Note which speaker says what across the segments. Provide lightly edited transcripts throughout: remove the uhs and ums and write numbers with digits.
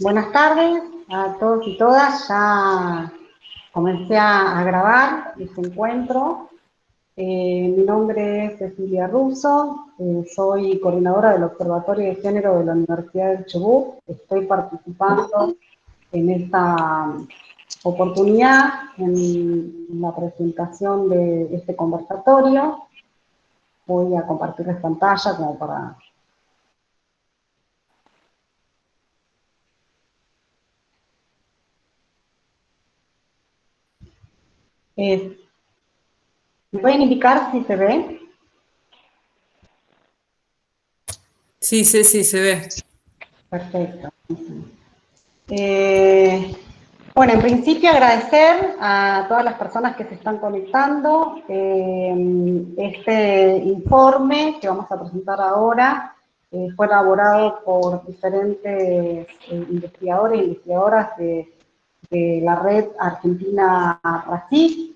Speaker 1: Buenas tardes a todos y todas. Ya comencé a grabar este encuentro. Mi nombre es Cecilia Russo, soy coordinadora del Observatorio de Género de la Universidad del Chubut. Estoy participando en esta oportunidad en la presentación de este conversatorio. Voy a compartirles pantalla como para... ¿Me pueden indicar si se ve?
Speaker 2: Sí, Ceci, se ve.
Speaker 1: Perfecto. Bueno, en principio agradecer a todas las personas que se están conectando. Este informe que vamos a presentar ahora fue elaborado por diferentes investigadores e investigadoras de la Red Argentina RACIP,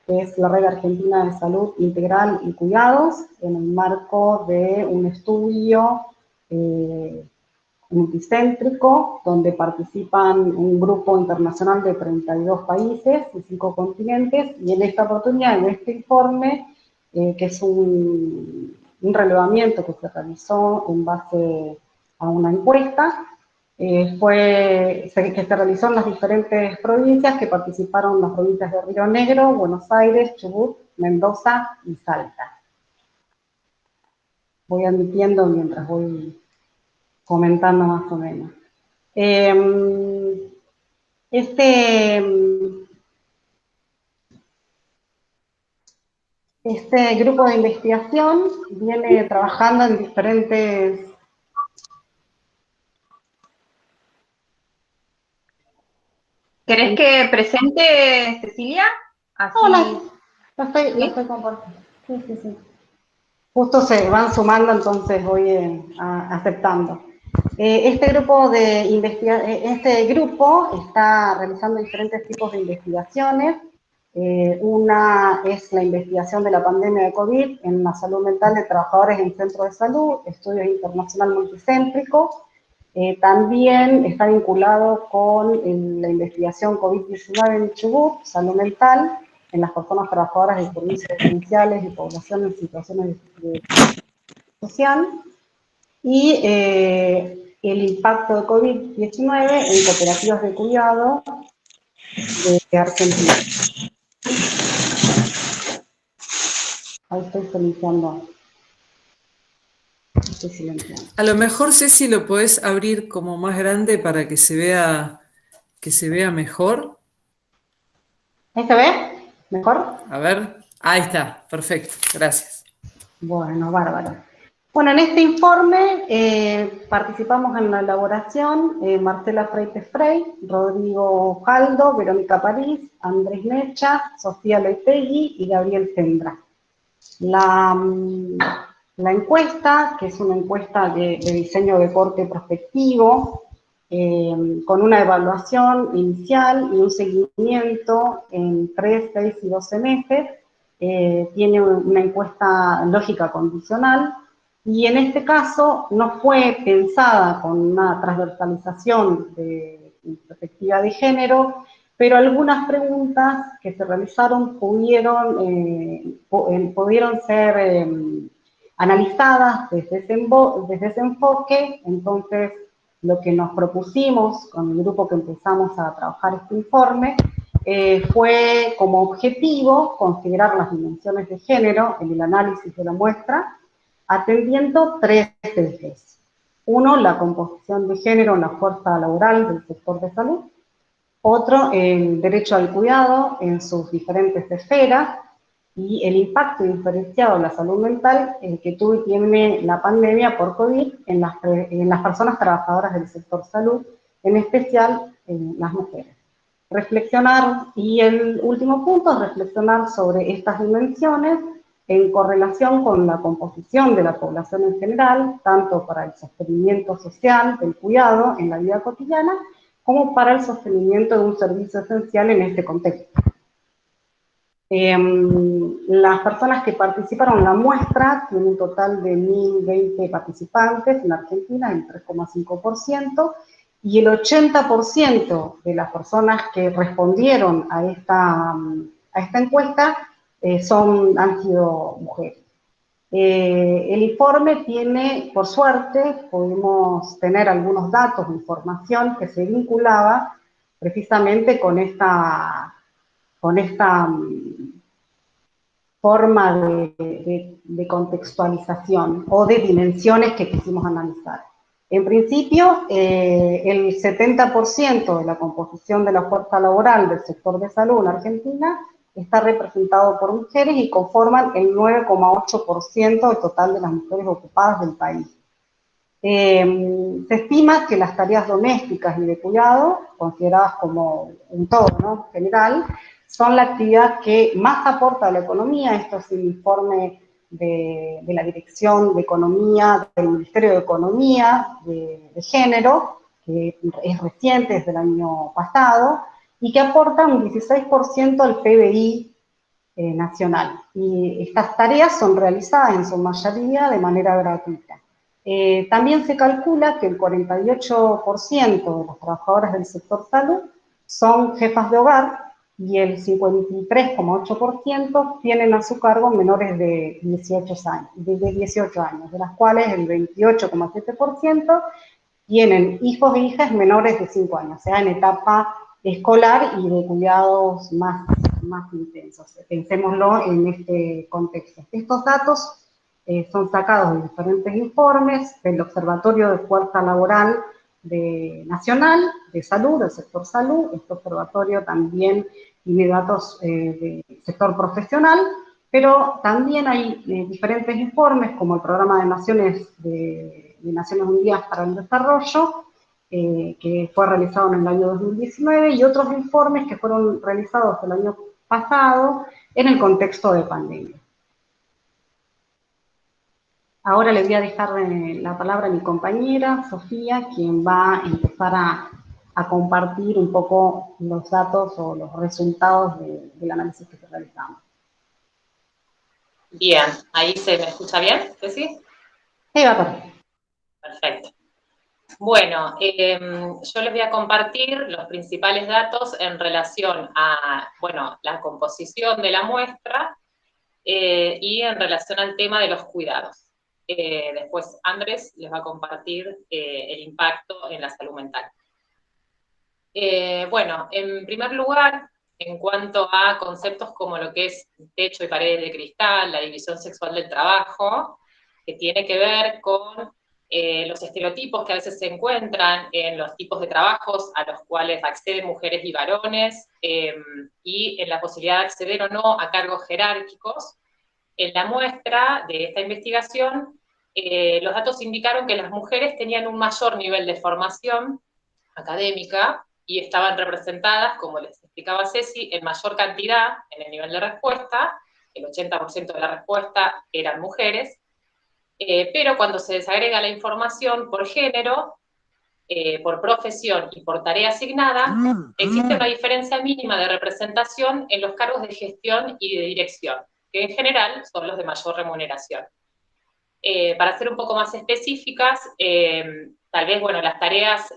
Speaker 1: que es la Red Argentina de Salud Integral y Cuidados, en el marco de un estudio multicéntrico, donde participan un grupo internacional de 32 países y 5 continentes, y en esta oportunidad, en este informe, que es un relevamiento que se realizó en base a una encuesta, que se realizó en las diferentes provincias que participaron, las provincias de Río Negro, Buenos Aires, Chubut, Mendoza y Salta. Voy admitiendo mientras voy comentando más o menos. Este grupo de investigación viene trabajando en diferentes...
Speaker 3: ¿Querés que presente, Cecilia? Así...
Speaker 1: Hola, lo estoy compartiendo. Sí. Justo se van sumando, entonces voy aceptando. Este grupo está realizando diferentes tipos de investigaciones. Una es la investigación de la pandemia de COVID en la salud mental de trabajadores en centros de salud, estudio internacional multicéntrico. También está vinculado con la investigación COVID-19 en Chubut, salud mental, en las personas trabajadoras de servicios esenciales y población en situaciones de social, y el impacto de COVID-19 en cooperativas de cuidado de Argentina. Ahí estoy silenciando.
Speaker 2: A lo mejor, Ceci, lo podés abrir como más grande para que se vea mejor.
Speaker 1: ¿Ahí se ve? ¿Mejor?
Speaker 2: A ver, ahí está, perfecto, gracias.
Speaker 1: Bueno, bárbaro. Bueno, en este informe participamos en la elaboración Marcela Freites Frey, Rodrigo Jaldo, Verónica París, Andrés Mecha, Sofía Leitegui y Gabriel Sembra. La encuesta, que es una encuesta de diseño de corte prospectivo, con una evaluación inicial y un seguimiento en 3, 6 y 12 meses, tiene una encuesta lógica condicional, y en este caso no fue pensada con una transversalización de perspectiva de género, pero algunas preguntas que se realizaron pudieron ser analizadas desde ese enfoque. Entonces, lo que nos propusimos con el grupo que empezamos a trabajar este informe fue como objetivo considerar las dimensiones de género en el análisis de la muestra, atendiendo 3 ejes. Uno, la composición de género en la fuerza laboral del sector de salud. Otro, el derecho al cuidado en sus diferentes esferas, y el impacto diferenciado en la salud mental que tuvo y tiene la pandemia por COVID en las personas trabajadoras del sector salud, en especial en las mujeres. Reflexionar, y el último punto es reflexionar sobre estas dimensiones en correlación con la composición de la población en general, tanto para el sostenimiento social del cuidado en la vida cotidiana, como para el sostenimiento de un servicio esencial en este contexto. Las personas que participaron en la muestra tienen un total de 1.020 participantes en Argentina, el 3,5%, y el 80% de las personas que respondieron a esta encuesta han sido mujeres. El informe tiene, por suerte, pudimos tener algunos datos, información que se vinculaba precisamente con esta forma de contextualización o de dimensiones que quisimos analizar. En principio, el 70% de la composición de la fuerza laboral del sector de salud en Argentina está representado por mujeres y conforman el 9,8% del total de las mujeres ocupadas del país. Se estima que las tareas domésticas y de cuidado, consideradas como un todo, ¿no?, general, son la actividad que más aporta a la economía. Esto es un informe de la Dirección de Economía, del Ministerio de Economía, de Género, que es reciente, desde el año pasado, y que aporta un 16% al PBI nacional. Y estas tareas son realizadas en su mayoría de manera gratuita. También se calcula que el 48% de las trabajadoras del sector salud son jefas de hogar y el 53,8% tienen a su cargo menores de 18 años, de las cuales el 28,7% tienen hijos e hijas menores de 5 años, o sea, en etapa escolar y de cuidados más intensos. Pensémoslo en este contexto. Estos datos son sacados de diferentes informes del Observatorio de Fuerza Laboral Nacional de Salud, del sector salud. Este observatorio también tiene datos del sector profesional, pero también hay diferentes informes, como el Programa de Naciones Unidas para el Desarrollo, que fue realizado en el año 2019, y otros informes que fueron realizados el año pasado en el contexto de pandemia. Ahora le voy a dejar la palabra a mi compañera, Sofía, quien va a empezar a compartir un poco los datos o los resultados del análisis que realizamos.
Speaker 4: Bien, ¿ahí se me escucha bien, Ceci?
Speaker 1: Sí, va perfecto.
Speaker 4: Perfecto. Bueno, yo les voy a compartir los principales datos en relación a, bueno, la composición de la muestra y en relación al tema de los cuidados. Después Andrés les va a compartir el impacto en la salud mental. Bueno, en primer lugar, en cuanto a conceptos como lo que es techo y paredes de cristal, la división sexual del trabajo, que tiene que ver con los estereotipos que a veces se encuentran en los tipos de trabajos a los cuales acceden mujeres y varones, y en la posibilidad de acceder o no a cargos jerárquicos. En la muestra de esta investigación, los datos indicaron que las mujeres tenían un mayor nivel de formación académica y estaban representadas, como les explicaba Ceci, en mayor cantidad en el nivel de respuesta. El 80% de la respuesta eran mujeres, pero cuando se desagrega la información por género, por profesión y por tarea asignada, existe una diferencia mínima de representación en los cargos de gestión y de dirección, que en general son los de mayor remuneración. Para ser un poco más específicas, tal vez, bueno, las tareas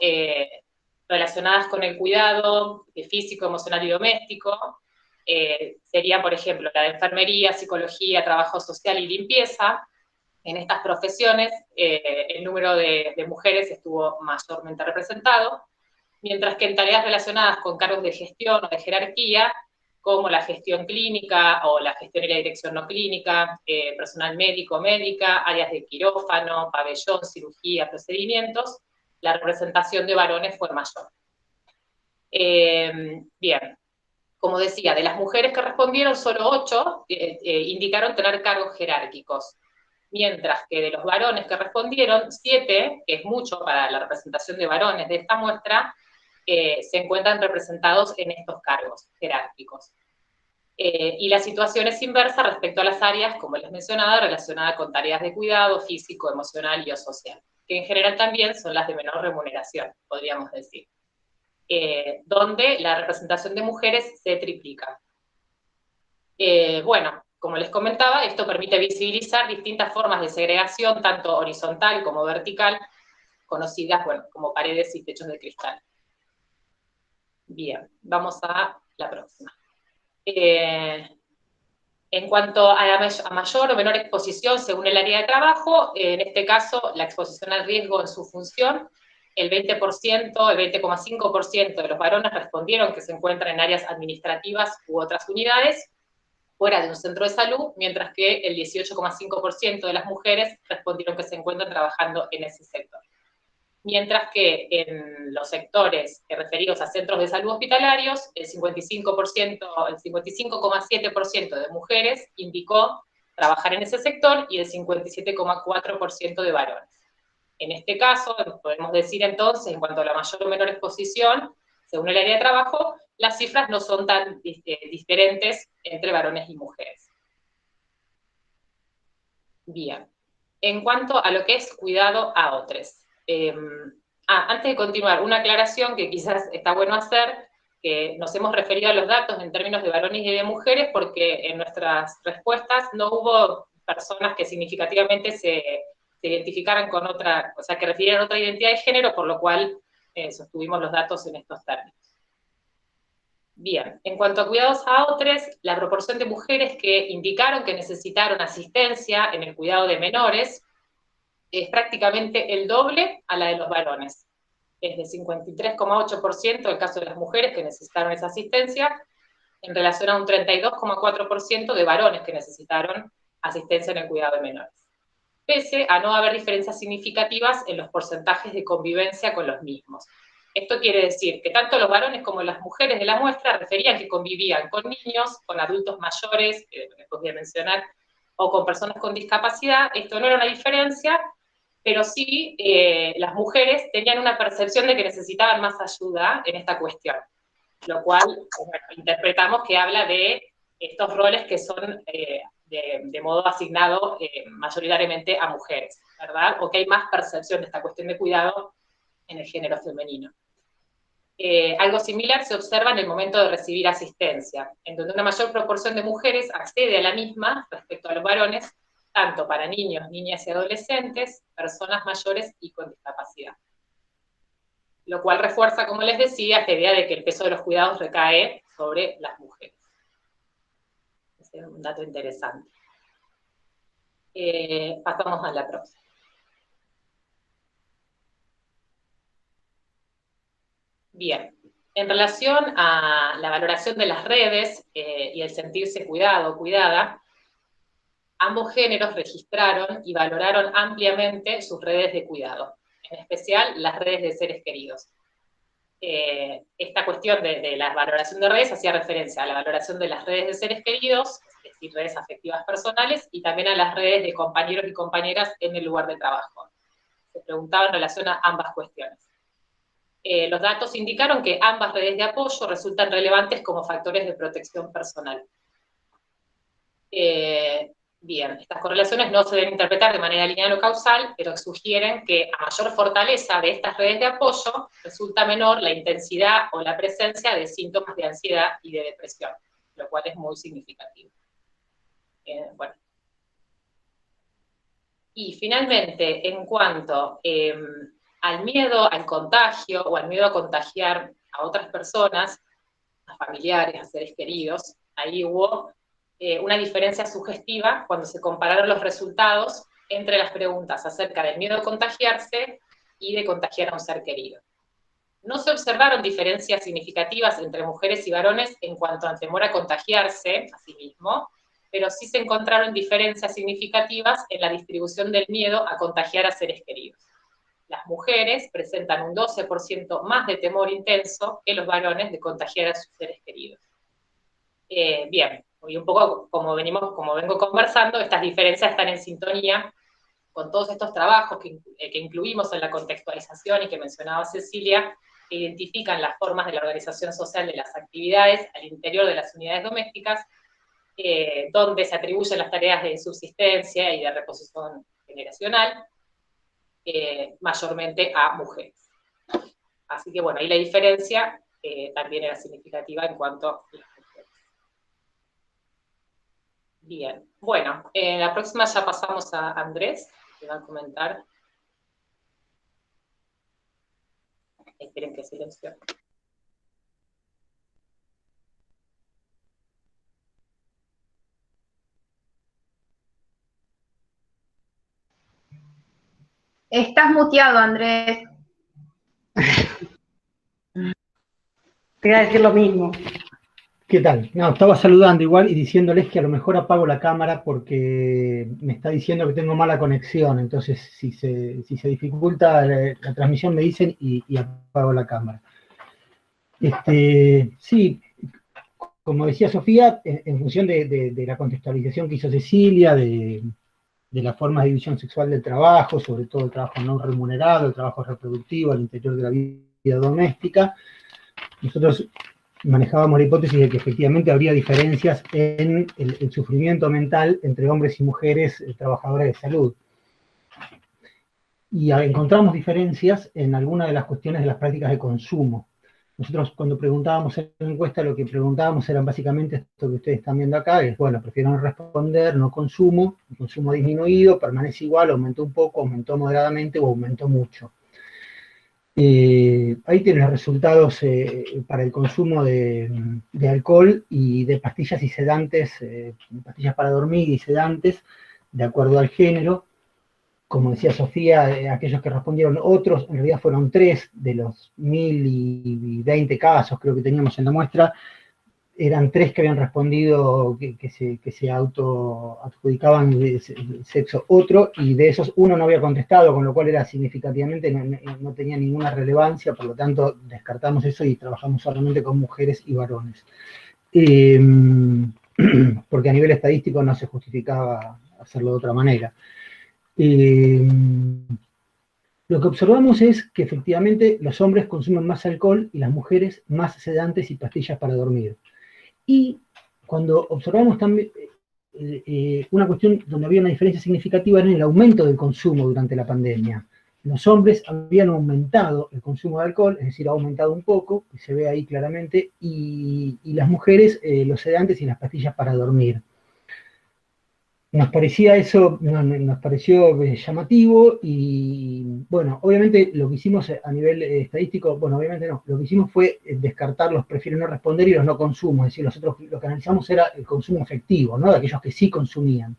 Speaker 4: relacionadas con el cuidado físico, emocional y doméstico serían, por ejemplo, la de enfermería, psicología, trabajo social y limpieza. En estas profesiones el número de mujeres estuvo mayormente representado, mientras que en tareas relacionadas con cargos de gestión o de jerarquía, como la gestión clínica o la gestión y la dirección no clínica, personal médico, médica, áreas de quirófano, pabellón, cirugía, procedimientos, la representación de varones fue mayor. Bien, como decía, de las mujeres que respondieron, solo 8 indicaron tener cargos jerárquicos, mientras que de los varones que respondieron, 7, que es mucho para la representación de varones de esta muestra, se encuentran representados en estos cargos jerárquicos. Y la situación es inversa respecto a las áreas, como les mencionaba, relacionadas con tareas de cuidado físico, emocional y o social, que en general también son las de menor remuneración, podríamos decir, donde la representación de mujeres se triplica. Bueno, como les comentaba, esto permite visibilizar distintas formas de segregación, tanto horizontal como vertical, conocidas, bueno, como paredes y techos de cristal. Bien, vamos a la próxima. En cuanto a mayor o menor exposición según el área de trabajo, en este caso la exposición al riesgo en su función, el 20%, el 20,5% de los varones respondieron que se encuentran en áreas administrativas u otras unidades fuera de un centro de salud, mientras que el 18,5% de las mujeres respondieron que se encuentran trabajando en ese sector. Mientras que en los sectores referidos a centros de salud hospitalarios, el 55,7% de mujeres indicó trabajar en ese sector y el 57,4% de varones. En este caso, podemos decir entonces, en cuanto a la mayor o menor exposición, según el área de trabajo, las cifras no son tan diferentes entre varones y mujeres. Bien. En cuanto a lo que es cuidado a otros. Antes de continuar, una aclaración que quizás está bueno hacer, que nos hemos referido a los datos en términos de varones y de mujeres, porque en nuestras respuestas no hubo personas que significativamente se identificaran con otra, o sea, que refirieran otra identidad de género, por lo cual sostuvimos los datos en estos términos. Bien, en cuanto a cuidados a otros, la proporción de mujeres que indicaron que necesitaron asistencia en el cuidado de menores es prácticamente el doble a la de los varones. Es de 53,8% el caso de las mujeres que necesitaron esa asistencia, en relación a un 32,4% de varones que necesitaron asistencia en el cuidado de menores, pese a no haber diferencias significativas en los porcentajes de convivencia con los mismos. Esto quiere decir que tanto los varones como las mujeres de la muestra referían que convivían con niños, con adultos mayores, que les podría mencionar, o con personas con discapacidad. Esto no era una diferencia, pero sí las mujeres tenían una percepción de que necesitaban más ayuda en esta cuestión, lo cual bueno, interpretamos que habla de estos roles que son de modo asignado mayoritariamente a mujeres, ¿verdad? O que hay más percepción de esta cuestión de cuidado en el género femenino. Algo similar se observa en el momento de recibir asistencia, en donde una mayor proporción de mujeres accede a la misma respecto a los varones, tanto para niños, niñas y adolescentes, personas mayores y con discapacidad. Lo cual refuerza, como les decía, esta idea de que el peso de los cuidados recae sobre las mujeres. Ese es un dato interesante. Pasamos a la próxima. Bien, en relación a la valoración de las redes y el sentirse cuidado o cuidada, ambos géneros registraron y valoraron ampliamente sus redes de cuidado, en especial las redes de seres queridos. Esta cuestión de la valoración de redes hacía referencia a la valoración de las redes de seres queridos, es decir, redes afectivas personales, y también a las redes de compañeros y compañeras en el lugar de trabajo. Se preguntaba en relación a ambas cuestiones. Los datos indicaron que ambas redes de apoyo resultan relevantes como factores de protección personal. Bien, estas correlaciones no se deben interpretar de manera lineal o causal, pero sugieren que a mayor fortaleza de estas redes de apoyo, resulta menor la intensidad o la presencia de síntomas de ansiedad y de depresión, lo cual es muy significativo. Bueno. Y finalmente, en cuanto al miedo al contagio o al miedo a contagiar a otras personas, a familiares, a seres queridos, ahí hubo una diferencia sugestiva cuando se compararon los resultados entre las preguntas acerca del miedo a contagiarse y de contagiar a un ser querido. No se observaron diferencias significativas entre mujeres y varones en cuanto al temor a contagiarse a sí mismo, pero sí se encontraron diferencias significativas en la distribución del miedo a contagiar a seres queridos. Las mujeres presentan un 12% más de temor intenso que los varones de contagiar a sus seres queridos. Bien, y un poco como vengo conversando, estas diferencias están en sintonía con todos estos trabajos que incluimos en la contextualización y que mencionaba Cecilia, que identifican las formas de la organización social de las actividades al interior de las unidades domésticas, donde se atribuyen las tareas de subsistencia y de reposición generacional, mayormente a mujeres. Así que bueno, ahí la diferencia también era significativa en cuanto a las mujeres. Bien, bueno, la próxima ya pasamos a Andrés, que va a comentar. Esperen que silencio.
Speaker 3: Estás muteado, Andrés.
Speaker 1: Te iba a decir lo mismo.
Speaker 5: ¿Qué tal? No, estaba saludando igual y diciéndoles que a lo mejor apago la cámara porque me está diciendo que tengo mala conexión, entonces si se dificulta la transmisión me dicen y apago la cámara. Sí, como decía Sofía, en función de la contextualización que hizo Cecilia, de las formas de división sexual del trabajo, sobre todo el trabajo no remunerado, el trabajo reproductivo al interior de la vida doméstica, nosotros manejábamos la hipótesis de que efectivamente habría diferencias en el sufrimiento mental entre hombres y mujeres trabajadoras de salud. Y encontramos diferencias en algunas de las cuestiones de las prácticas de consumo. Nosotros cuando preguntábamos en la encuesta, lo que preguntábamos eran básicamente esto que ustedes están viendo acá, es, bueno, prefiero no responder, no consumo, el consumo ha disminuido, permanece igual, aumentó un poco, aumentó moderadamente o aumentó mucho. Ahí tienen los resultados para el consumo de alcohol y de pastillas y sedantes, pastillas para dormir y sedantes, de acuerdo al género. Como decía Sofía, aquellos que respondieron otros, en realidad fueron 3 de los 1020 casos, creo que teníamos en la muestra, eran 3 que habían respondido que se autoadjudicaban el sexo otro, y de esos uno no había contestado, con lo cual era significativamente, no tenía ninguna relevancia, por lo tanto descartamos eso y trabajamos solamente con mujeres y varones. Porque a nivel estadístico no se justificaba hacerlo de otra manera. Lo que observamos es que efectivamente los hombres consumen más alcohol y las mujeres más sedantes y pastillas para dormir. Y cuando observamos también una cuestión donde había una diferencia significativa era en el aumento del consumo durante la pandemia. Los hombres habían aumentado el consumo de alcohol, es decir, ha aumentado un poco, que se ve ahí claramente, y las mujeres los sedantes y las pastillas para dormir. Nos parecía eso, nos pareció llamativo y, bueno, obviamente lo que hicimos a nivel estadístico, bueno, obviamente no, lo que hicimos fue descartar los prefiero no responder y los no consumo, es decir, nosotros lo que analizamos era el consumo efectivo, ¿no? De aquellos que sí consumían.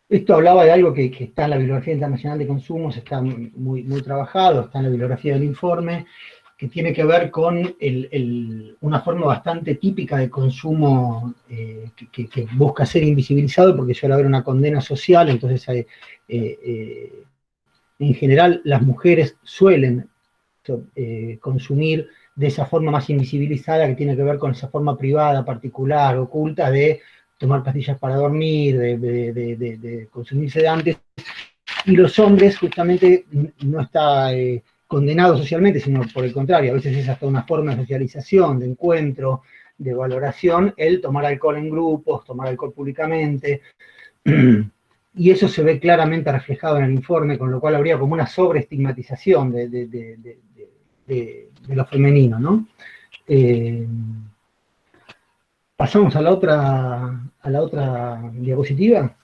Speaker 5: Esto hablaba de algo que está en la Bibliografía Internacional de Consumos, está muy trabajado, está en la bibliografía del informe, que tiene que ver con una forma bastante típica de consumo que busca ser invisibilizado porque suele haber una condena social, entonces en general las mujeres suelen consumir de esa forma más invisibilizada que tiene que ver con esa forma privada, particular, oculta de tomar pastillas para dormir, de consumir sedantes, y los hombres justamente no está condenado socialmente, sino por el contrario, a veces es hasta una forma de socialización, de encuentro, de valoración, el tomar alcohol en grupos, tomar alcohol públicamente, y eso se ve claramente reflejado en el informe, con lo cual habría como una sobreestigmatización de lo femenino, ¿no? Pasamos a la otra diapositiva.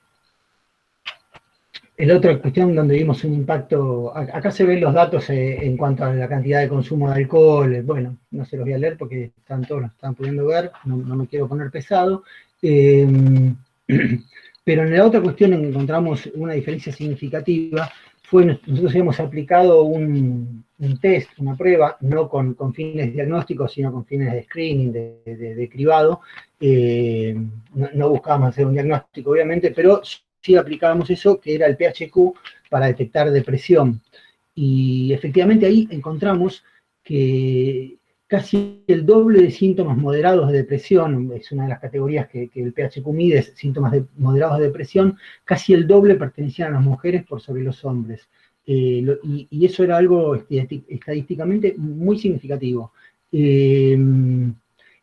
Speaker 5: La otra cuestión donde vimos un impacto, acá se ven los datos en cuanto a la cantidad de consumo de alcohol, bueno, no se los voy a leer porque todos los están pudiendo ver, no me quiero poner pesado, pero en la otra cuestión en que encontramos una diferencia significativa fue, nosotros hemos aplicado un test, una prueba, no con fines diagnósticos, sino con fines de screening, de cribado, no buscábamos hacer un diagnóstico obviamente, pero sí aplicábamos eso, que era el PHQ para detectar depresión. Y efectivamente ahí encontramos que casi el doble de síntomas moderados de depresión, es una de las categorías que el PHQ mide, síntomas moderados de depresión, casi el doble pertenecían a las mujeres por sobre los hombres. Y eso era algo estadísticamente muy significativo. Y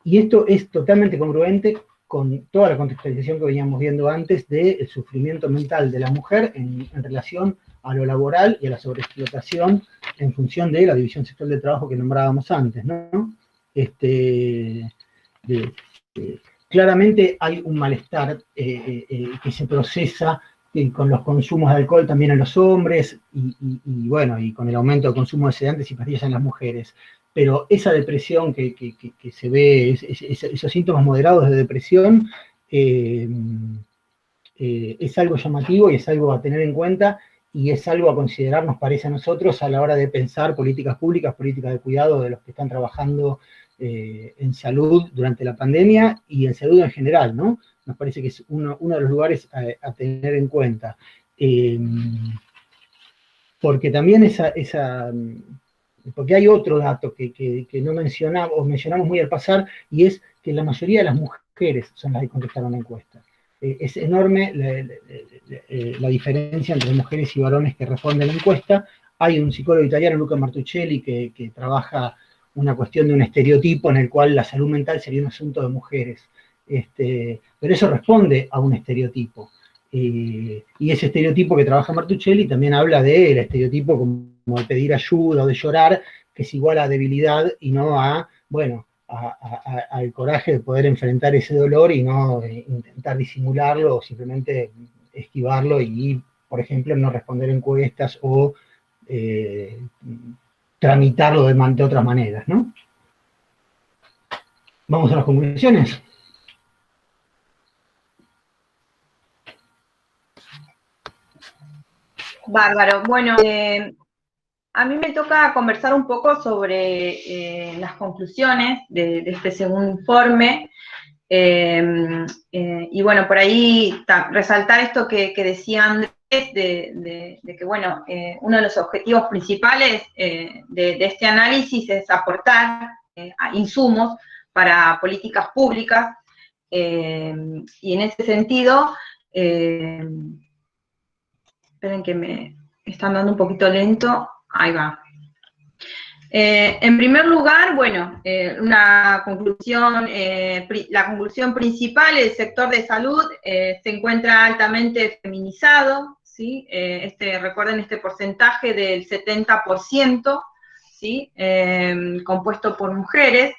Speaker 5: esto es totalmente congruente con toda la contextualización que veníamos viendo antes del sufrimiento mental de la mujer en relación a lo laboral y a la sobreexplotación en función de la división sexual del trabajo que nombrábamos antes, ¿no? Claramente hay un malestar que se procesa con los consumos de alcohol también en los hombres, y bueno, y con el aumento del consumo de sedantes y pastillas en las mujeres. Pero esa depresión que se ve, esos síntomas moderados de depresión, es algo llamativo y es algo a tener en cuenta, y es algo a considerar, nos parece a nosotros, a la hora de pensar políticas públicas, políticas de cuidado de los que están trabajando en salud durante la pandemia y en salud en general, ¿no? Nos parece que es uno de los lugares a tener en cuenta. Porque también porque hay otro dato que no mencionamos, o mencionamos muy al pasar, y es que la mayoría de las mujeres son las que contestaron la encuesta. Es enorme la diferencia entre mujeres y varones que responden la encuesta. Hay un psicólogo italiano, Luca Martuccelli, que trabaja una cuestión de un estereotipo en el cual la salud mental sería un asunto de mujeres. Pero eso responde a un estereotipo. Y ese estereotipo que trabaja Martuccelli también habla del estereotipo como de pedir ayuda o de llorar, que es igual a debilidad y no a, bueno, al coraje de poder enfrentar ese dolor y no intentar disimularlo o simplemente esquivarlo y, por ejemplo, no responder encuestas o tramitarlo de otras maneras, ¿no? Vamos a las conclusiones.
Speaker 3: Bárbaro. Bueno, a mí me toca conversar un poco sobre las conclusiones de este segundo informe. Y bueno, por ahí resaltar esto que decía Andrés, de que, bueno, uno de los objetivos principales de este análisis es aportar insumos para políticas públicas, y en ese sentido, esperen que me están dando un poquito lento, ahí va. En primer lugar, bueno, la conclusión principal: el sector de salud se encuentra altamente feminizado, ¿sí? Recuerden este porcentaje del 70%, ¿sí? Compuesto por mujeres,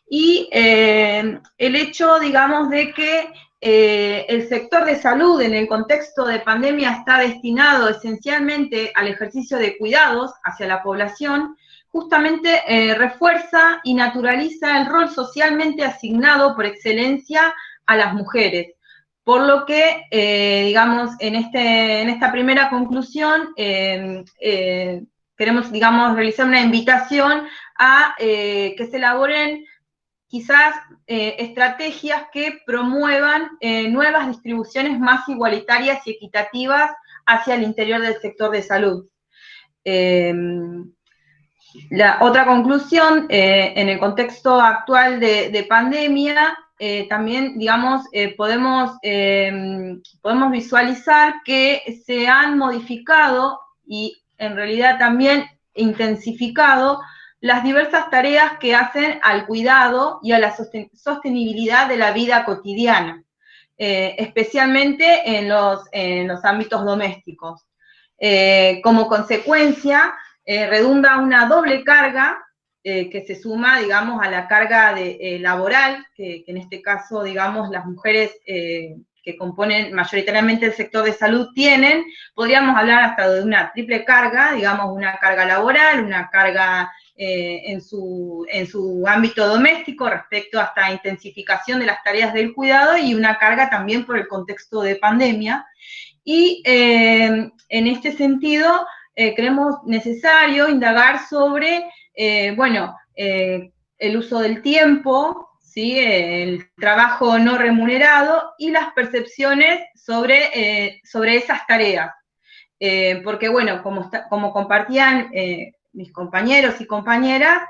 Speaker 3: y el hecho, digamos, de que el sector de salud en el contexto de pandemia está destinado esencialmente al ejercicio de cuidados hacia la población, justamente refuerza y naturaliza el rol socialmente asignado por excelencia a las mujeres. Por lo que, digamos, en esta primera conclusión, queremos, digamos, realizar una invitación a que se elaboren quizás estrategias que promuevan nuevas distribuciones más igualitarias y equitativas hacia el interior del sector de salud. La otra conclusión, en el contexto actual de pandemia, también, digamos, podemos visualizar que se han modificado y en realidad también intensificado las diversas tareas que hacen al cuidado y a la sostenibilidad de la vida cotidiana, especialmente en los ámbitos domésticos. Como consecuencia, redunda una doble carga que se suma, digamos, a la carga laboral, que en este caso, digamos, las mujeres que componen mayoritariamente el sector de salud tienen. Podríamos hablar hasta de una triple carga, digamos, una carga laboral, una carga en su ámbito doméstico respecto a esta intensificación de las tareas del cuidado, y una carga también por el contexto de pandemia. Y en este sentido, creemos necesario indagar sobre, bueno, el uso del tiempo, ¿sí? El trabajo no remunerado y las percepciones sobre esas tareas. Porque, bueno, como compartían mis compañeros y compañeras,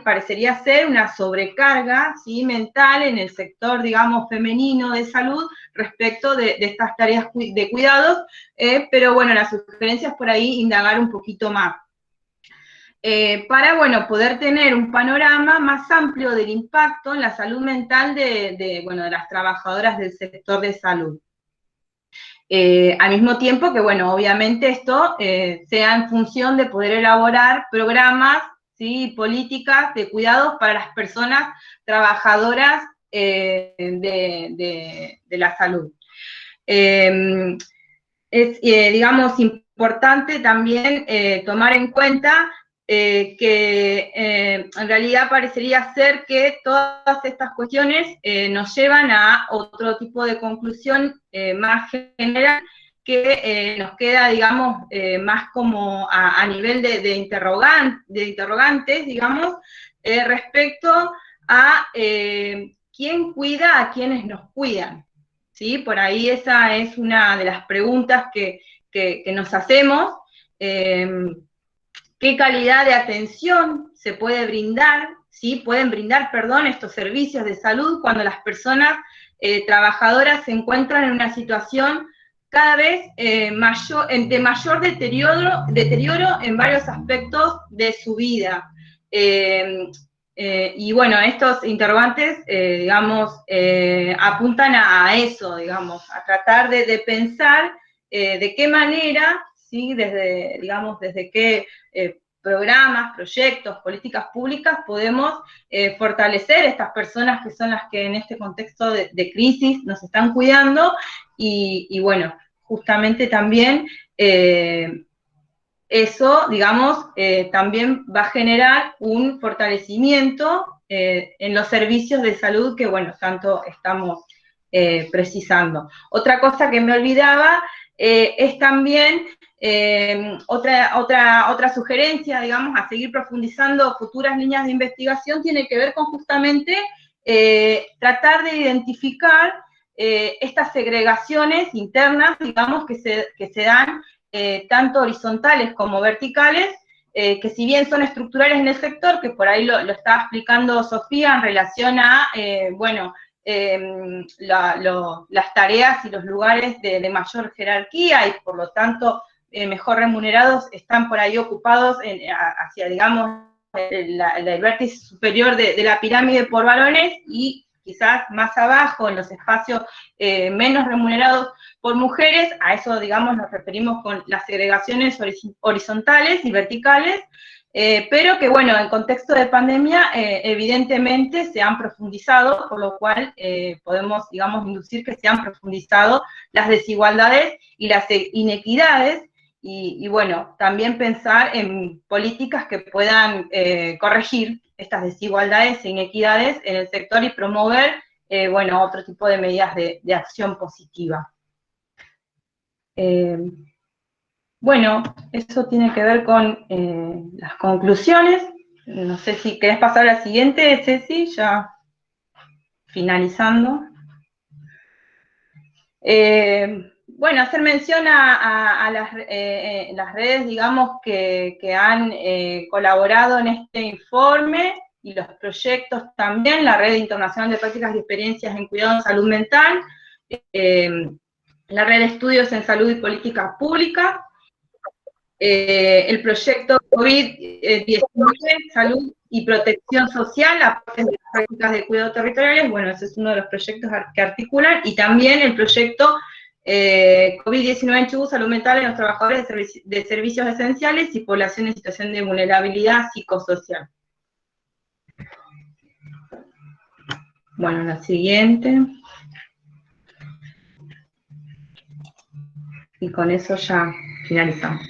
Speaker 3: parecería ser una sobrecarga, ¿sí? Mental en el sector, digamos, femenino de salud respecto de estas tareas de cuidados, pero bueno, la sugerencia es por ahí indagar un poquito más. Para, bueno, poder tener un panorama más amplio del impacto en la salud mental de las trabajadoras del sector de salud. Al mismo tiempo que, bueno, obviamente esto sea en función de poder elaborar programas, ¿sí? Políticas de cuidados para las personas trabajadoras de la salud. digamos, importante también tomar en cuenta que en realidad parecería ser que todas estas cuestiones nos llevan a otro tipo de conclusión más general, que nos queda, digamos, más como a nivel de interrogantes, digamos, respecto a quién cuida a quienes nos cuidan, ¿sí? Por ahí esa es una de las preguntas que nos hacemos. ¿Qué calidad de atención se puede brindar? ¿Sí? Pueden brindar, perdón, estos servicios de salud cuando las personas trabajadoras se encuentran en una situación cada vez de mayor deterioro en varios aspectos de su vida. Y bueno, estos interrogantes, digamos, apuntan a eso, digamos, a tratar de pensar de qué manera, ¿sí? Desde qué programas, proyectos, políticas públicas podemos fortalecer estas personas que son las que en este contexto de crisis nos están cuidando, y bueno, justamente también eso, digamos, también va a generar un fortalecimiento en los servicios de salud que, bueno, tanto estamos precisando. Otra cosa que me olvidaba es también otra sugerencia, digamos, a seguir profundizando futuras líneas de investigación, tiene que ver con justamente tratar de identificar estas segregaciones internas, digamos, que se dan tanto horizontales como verticales, que si bien son estructurales en el sector, que por ahí lo estaba explicando Sofía en relación a, bueno, las tareas y los lugares de mayor jerarquía y por lo tanto mejor remunerados están por ahí ocupados hacia, digamos, el vértice superior de la pirámide por varones, y quizás más abajo, en los espacios menos remunerados por mujeres. A eso, digamos, nos referimos con las segregaciones horizontales y verticales, pero que, bueno, en contexto de pandemia, evidentemente se han profundizado, por lo cual podemos, digamos, inducir que se han profundizado las desigualdades y las inequidades, y bueno, también pensar en políticas que puedan corregir estas desigualdades e inequidades en el sector y promover, bueno, otro tipo de medidas de acción positiva. Bueno, eso tiene que ver con las conclusiones. No sé si querés pasar a la siguiente, Ceci, ya finalizando. Bueno, hacer mención a las redes, digamos, que han colaborado en este informe, y los proyectos también: la Red Internacional de Prácticas y Experiencias en Cuidado en Salud Mental, la Red de Estudios en Salud y Políticas Públicas, el proyecto COVID-19, Salud y Protección Social, aportes de las prácticas de cuidado territoriales. Bueno, ese es uno de los proyectos que articulan, y también el proyecto COVID-19 en Chubut, Salud Mental en los trabajadores de servicios esenciales y población en situación de vulnerabilidad psicosocial. Bueno, la siguiente. Y con eso ya finalizamos.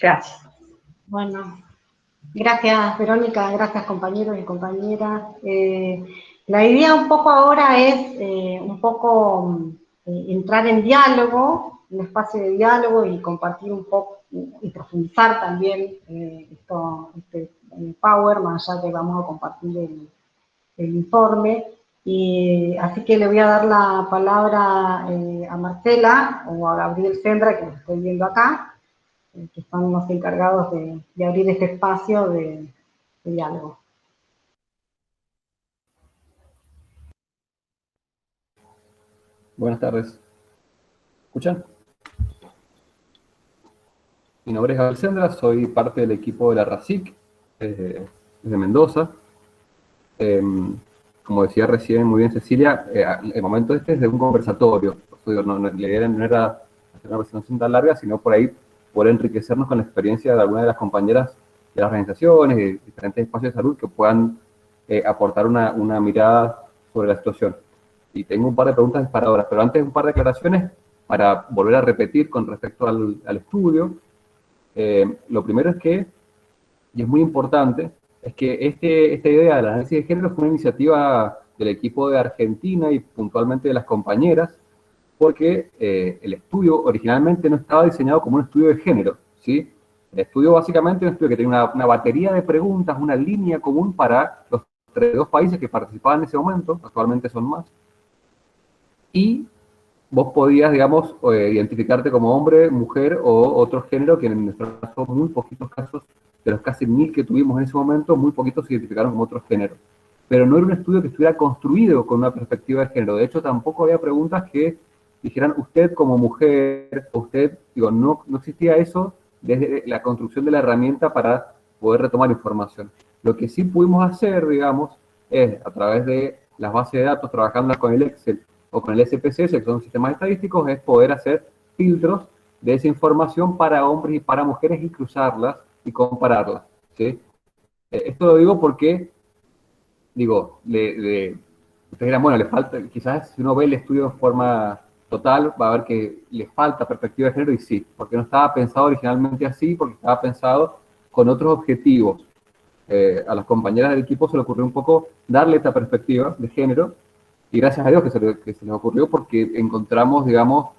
Speaker 3: Gracias.
Speaker 1: Bueno, gracias Verónica, gracias compañeros y compañeras. La idea un poco ahora es entrar en diálogo, un espacio de diálogo, y compartir un poco y profundizar también este Power, más allá que vamos a compartir el informe. Y así que le voy a dar la palabra a Marcela o a Gabriel Sendra, que lo estoy viendo acá, que son los encargados de abrir este espacio de diálogo.
Speaker 6: Buenas tardes. ¿Escuchan? Mi nombre es Gabriel Sendra, soy parte del equipo de la RACIC, desde Mendoza. Como decía recién muy bien Cecilia, el momento este es de un conversatorio. La idea no era hacer una presentación tan larga, sino por ahí poder enriquecernos con la experiencia de algunas de las compañeras de las organizaciones, de diferentes espacios de salud, que puedan aportar una mirada sobre la situación. Y tengo un par de preguntas disparadoras, pero antes un par de aclaraciones para volver a repetir con respecto al estudio. Lo primero es que, y es muy importante, es que esta idea del análisis de género fue una iniciativa del equipo de Argentina y puntualmente de las compañeras, porque el estudio originalmente no estaba diseñado como un estudio de género, ¿sí? El estudio básicamente es un estudio que tiene una batería de preguntas, una línea común para los 32 países que participaban en ese momento, actualmente son más, y vos podías, digamos, identificarte como hombre, mujer o otro género, que en nuestro caso, muy poquitos casos, de los casi 1000 que tuvimos en ese momento, muy poquitos se identificaron como otro género. Pero no era un estudio que estuviera construido con una perspectiva de género. De hecho, tampoco había preguntas que dijeran usted como mujer, o usted, digo, no existía eso desde la construcción de la herramienta para poder retomar información. Lo que sí pudimos hacer, digamos, es a través de las bases de datos, trabajando con el Excel o con el SPSS, que son sistemas estadísticos, es poder hacer filtros de esa información para hombres y para mujeres y cruzarlas y compararlas, ¿sí? Esto lo digo porque, digo, ustedes dirán, bueno, le falta, quizás si uno ve el estudio de forma total, va a ver que le falta perspectiva de género, y sí, porque no estaba pensado originalmente así, porque estaba pensado con otros objetivos. A las compañeras del equipo se le ocurrió un poco darle esta perspectiva de género, y gracias a Dios que se les ocurrió, porque encontramos, digamos,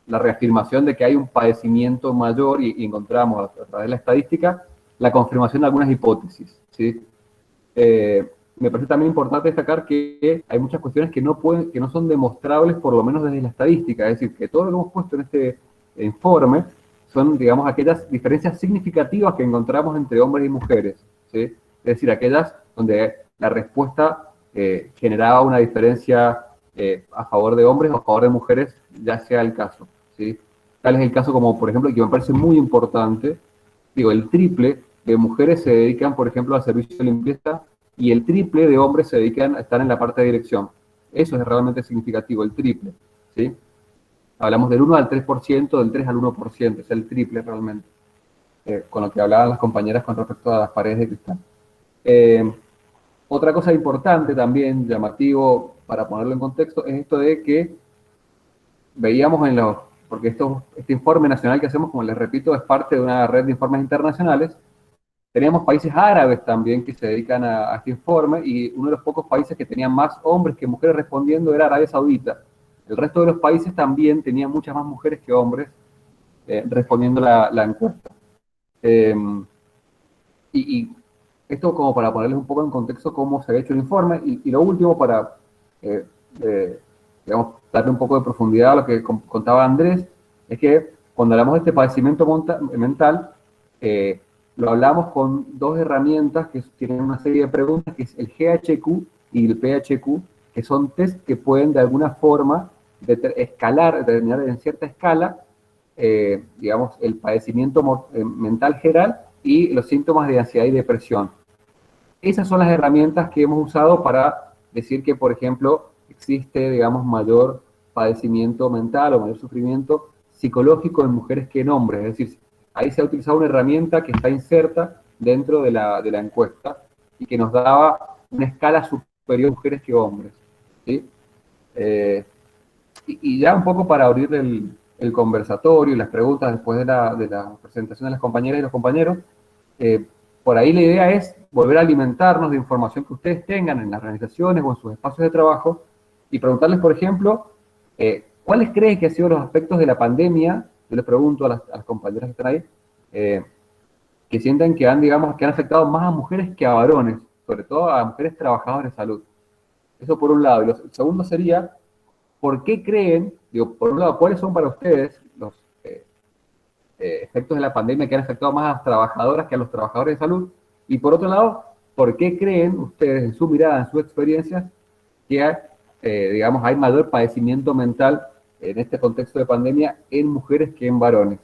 Speaker 6: la reafirmación de que hay un padecimiento mayor, y encontramos a través de la estadística la confirmación de algunas hipótesis, ¿sí? Me parece también importante destacar que hay muchas cuestiones que no son demostrables, por lo menos desde la estadística, es decir, que todo lo que hemos puesto en este informe son, digamos, aquellas diferencias significativas que encontramos entre hombres y mujeres, ¿sí? Es decir, aquellas donde la respuesta generaba una diferencia a favor de hombres o a favor de mujeres, ya sea el caso, ¿sí? Tal es el caso como, por ejemplo, que me parece muy importante, digo, el triple de mujeres se dedican, por ejemplo, al servicio de limpieza, y el triple de hombres se dedican a estar en la parte de dirección. Eso es realmente significativo, el triple, ¿sí? Hablamos del 1 al 3%, del 3 al 1%, es el triple realmente, con lo que hablaban las compañeras con respecto a las paredes de cristal. Otra cosa importante también, llamativo, para ponerlo en contexto, es esto de que veíamos porque este informe nacional que hacemos, como les repito, es parte de una red de informes internacionales. Teníamos países árabes también que se dedican a este informe, y uno de los pocos países que tenían más hombres que mujeres respondiendo era Arabia Saudita. El resto de los países también tenían muchas más mujeres que hombres respondiendo la encuesta. Y esto como para ponerles un poco en contexto cómo se ha hecho el informe. Y lo último, para digamos, darle un poco de profundidad a lo que contaba Andrés, es que cuando hablamos de este padecimiento mental, lo hablamos con dos herramientas que tienen una serie de preguntas, que es el GHQ y el PHQ, que son test que pueden de alguna forma determinar en cierta escala, digamos, el padecimiento mental general y los síntomas de ansiedad y depresión. Esas son las herramientas que hemos usado para decir que, por ejemplo, existe, digamos, mayor padecimiento mental o mayor sufrimiento psicológico en mujeres que en hombres. Es decir, ahí se ha utilizado una herramienta que está inserta dentro de la encuesta y que nos daba una escala superior a mujeres que hombres, ¿sí? Y ya un poco para abrir el conversatorio y las preguntas después de la presentación de las compañeras y los compañeros, por ahí la idea es volver a alimentarnos de información que ustedes tengan en las organizaciones o en sus espacios de trabajo, y preguntarles, por ejemplo, ¿cuáles creen que han sido los aspectos de la pandemia? Yo les pregunto a las compañeras que están ahí, que sientan que digamos, que han afectado más a mujeres que a varones, sobre todo a mujeres trabajadoras de salud. Eso por un lado. Y lo segundo sería, ¿por qué creen, digo, por un lado, cuáles son para ustedes los efectos de la pandemia que han afectado más a las trabajadoras que a los trabajadores de salud? Y por otro lado, ¿por qué creen ustedes, en su mirada, en su experiencia, que digamos, hay mayor padecimiento mental en este contexto de pandemia en mujeres que en varones?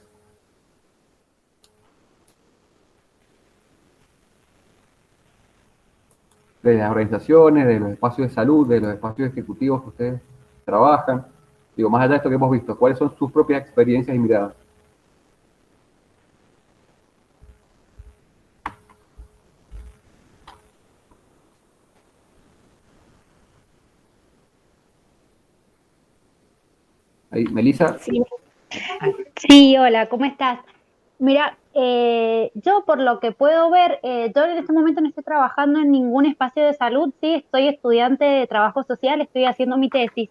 Speaker 6: De las organizaciones, de los espacios de salud, de los espacios ejecutivos que ustedes trabajan. Digo, más allá de esto que hemos visto, ¿cuáles son sus propias experiencias y miradas? Ahí, Melissa.
Speaker 7: Sí. Sí, hola, ¿cómo estás? Mira, yo por lo que puedo ver, yo en este momento no estoy trabajando en ningún espacio de salud, sí, estoy estudiante de trabajo social, estoy haciendo mi tesis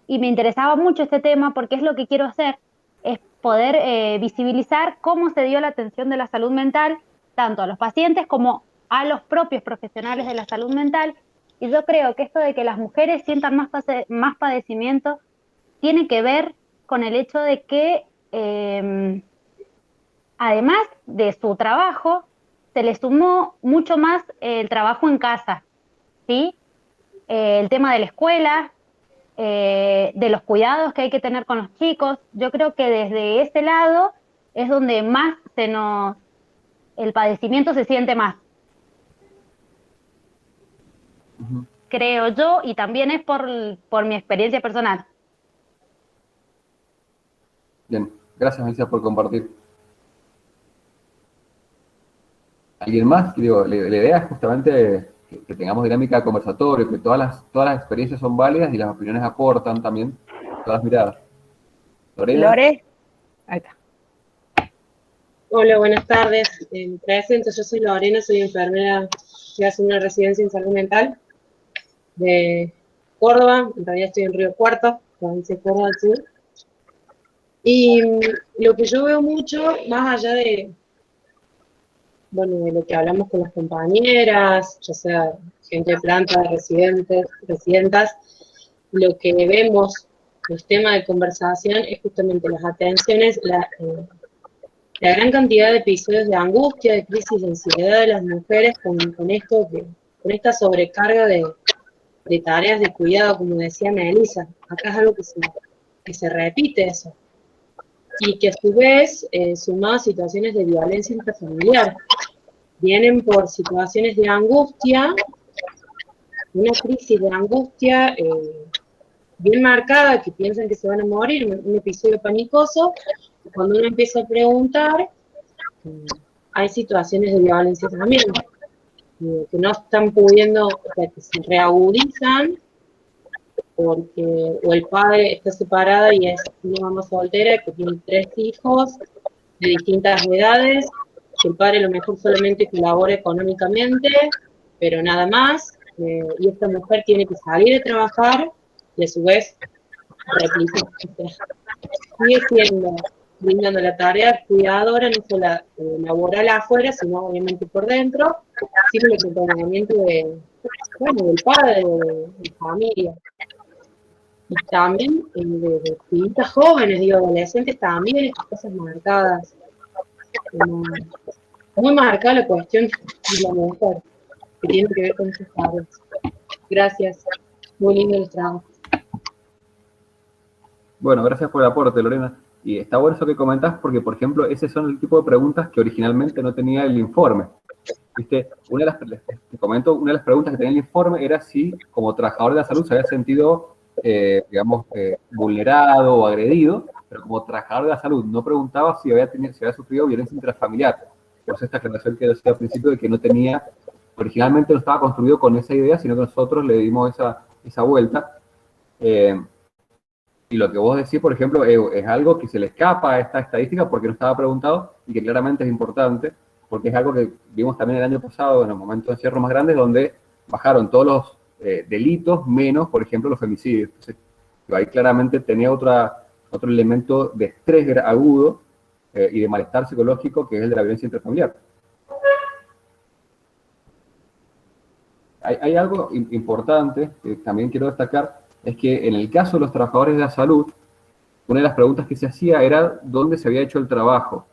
Speaker 7: y me interesaba mucho este tema porque es lo que quiero hacer, es poder visibilizar cómo se dio la atención de la salud mental, tanto a los pacientes como a los propios profesionales de la salud mental. Y yo creo que esto de que las mujeres sientan más padecimiento tiene que ver con el hecho de que, además de su trabajo, se le sumó mucho más el trabajo en casa, ¿sí? El tema de la escuela, de los cuidados que hay que tener con los chicos. Yo creo que desde ese lado es donde más el padecimiento se siente más. Creo yo, y también es por mi experiencia personal.
Speaker 6: Bien, gracias, Melissa, por compartir. ¿Alguien más? Digo, la idea es justamente que tengamos dinámica de conversatorio, que todas las experiencias son válidas y las opiniones aportan también todas las miradas. Lorena.
Speaker 8: Lore. Ahí está. Hola, buenas tardes. Me presento, yo soy Lorena, soy enfermera que hace una residencia en salud mental de Córdoba. En realidad estoy en Río Cuarto, provincia de Córdoba del Sur. Y lo que yo veo mucho, más allá de lo que hablamos con las compañeras, ya sea gente de planta, residentas, lo que vemos, los temas de conversación, es justamente las atenciones, la gran cantidad de episodios de angustia, de crisis de ansiedad de las mujeres con esta sobrecarga de tareas de cuidado, como decía Melissa. Acá es algo que se repite eso. Y que a su vez, sumado a situaciones de violencia intrafamiliar, vienen por situaciones de angustia, una crisis de angustia bien marcada, que piensan que se van a morir, un episodio panicoso. Cuando uno empieza a preguntar, hay situaciones de violencia también, que no están pudiendo, o sea, que se reagudizan, porque o el padre está separado y es una mamá soltera que tiene 3 hijos de distintas edades, que el padre a lo mejor solamente colabora económicamente, pero nada más, y esta mujer tiene que salir de trabajar y a su vez replica, sigue brindando la tarea cuidadora, no solo laboral afuera, sino obviamente por dentro, sino el acompañamiento del padre, de familia. Y también de chiquitas jóvenes, adolescentes también, estas cosas marcadas. Muy marcada la cuestión de la mujer, que tiene que ver con sus tareas. Gracias. Muy lindo el trabajo.
Speaker 6: Bueno, gracias por el aporte, Lorena. Y está bueno eso que comentás, porque, por ejemplo, ese son el tipo de preguntas que originalmente no tenía el informe. ¿Viste? Una de las preguntas que tenía el informe era si, como trabajador de la salud, se había sentido, vulnerado o agredido, pero como trabajador de la salud no preguntaba si había sufrido violencia intrafamiliar. Por eso esta aclaración que decía al principio de que no tenía, originalmente no estaba construido con esa idea, sino que nosotros le dimos esa vuelta. Y lo que vos decís, por ejemplo, es algo que se le escapa a esta estadística porque no estaba preguntado y que claramente es importante, porque es algo que vimos también el año pasado en los momentos de encierro más grandes, donde bajaron todos los delitos, menos, por ejemplo, los femicidios. Entonces, ahí claramente tenía otro elemento de estrés agudo y de malestar psicológico, que es el de la violencia intrafamiliar. Hay algo importante que también quiero destacar, es que en el caso de los trabajadores de la salud, una de las preguntas que se hacía era dónde se había hecho el trabajo.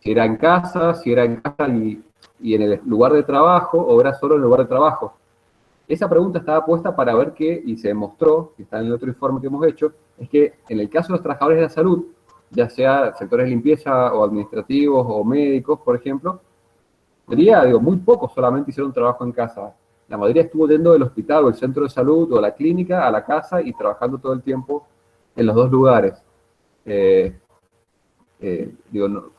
Speaker 6: Si era en casa y en el lugar de trabajo, o era solo en el lugar de trabajo. Esa pregunta estaba puesta para ver que, y se demostró, que está en el otro informe que hemos hecho, es que en el caso de los trabajadores de la salud, ya sea sectores de limpieza o administrativos o médicos, por ejemplo, muy pocos solamente hicieron trabajo en casa. La mayoría estuvo dentro del hospital o el centro de salud o la clínica a la casa y trabajando todo el tiempo en los dos lugares. Fue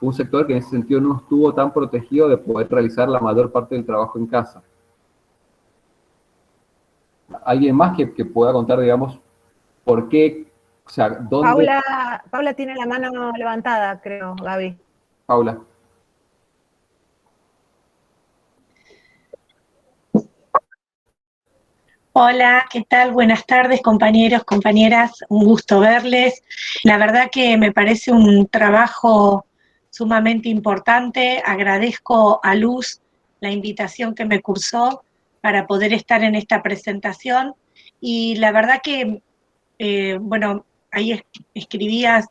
Speaker 6: un sector que en ese sentido no estuvo tan protegido de poder realizar la mayor parte del trabajo en casa. ¿Alguien más que pueda contar, por qué O sea, ¿dónde?
Speaker 9: Paula tiene la mano levantada, creo, Gaby.
Speaker 6: Paula.
Speaker 10: Hola, ¿qué tal? Buenas tardes, compañeros, compañeras. Un gusto verles. La verdad que me parece un trabajo sumamente importante. Agradezco a Luz la invitación que me cursó para poder estar en esta presentación. Y la verdad que, bueno, ahí escribías,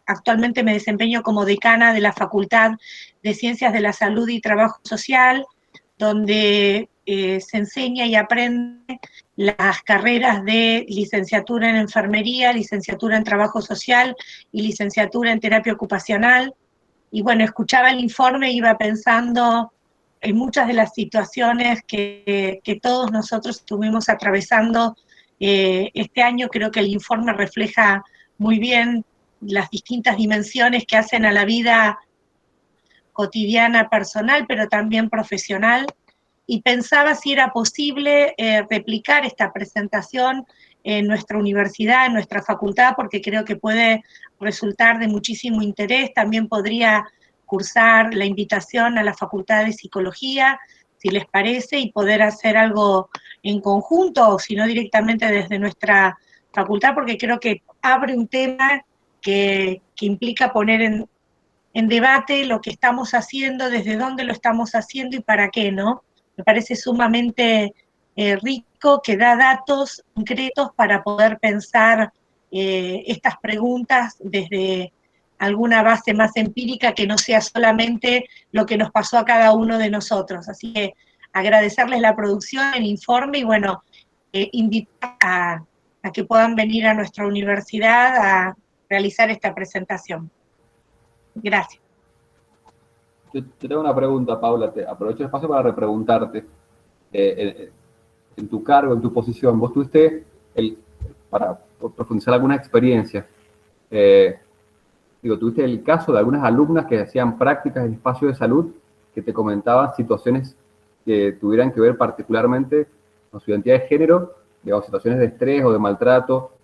Speaker 10: actualmente me desempeño como decana de la Facultad de Ciencias de la Salud y Trabajo Social, donde se enseña y aprende las carreras de licenciatura en enfermería, licenciatura en trabajo social y licenciatura en terapia ocupacional. Y bueno, escuchaba el informe e iba pensando en muchas de las situaciones que todos nosotros estuvimos atravesando este año. Creo que el informe refleja muy bien las distintas dimensiones que hacen a la vida cotidiana, personal, pero también profesional. Y pensaba si era posible replicar esta presentación en nuestra universidad, en nuestra facultad, porque creo que puede resultar de muchísimo interés. También podría cursar la invitación a la Facultad de Psicología, si les parece, y poder hacer algo en conjunto, o si no directamente desde nuestra facultad, porque creo que abre un tema que implica poner en debate lo que estamos haciendo, desde dónde lo estamos haciendo y para qué, ¿no? Me parece sumamente rico, que da datos concretos para poder pensar estas preguntas desde alguna base más empírica que no sea solamente lo que nos pasó a cada uno de nosotros. Así que agradecerles la producción, el informe y bueno, invitar a que puedan venir a nuestra universidad a realizar esta presentación. Gracias.
Speaker 6: Yo tengo una pregunta, Paula, aprovecho el espacio para repreguntarte. En tu cargo, en tu posición, vos tuviste, para profundizar alguna experiencia, tuviste el caso de algunas alumnas que hacían prácticas en espacios de salud que te comentaban situaciones que tuvieran que ver particularmente con su identidad de género, digamos, situaciones de estrés o de maltrato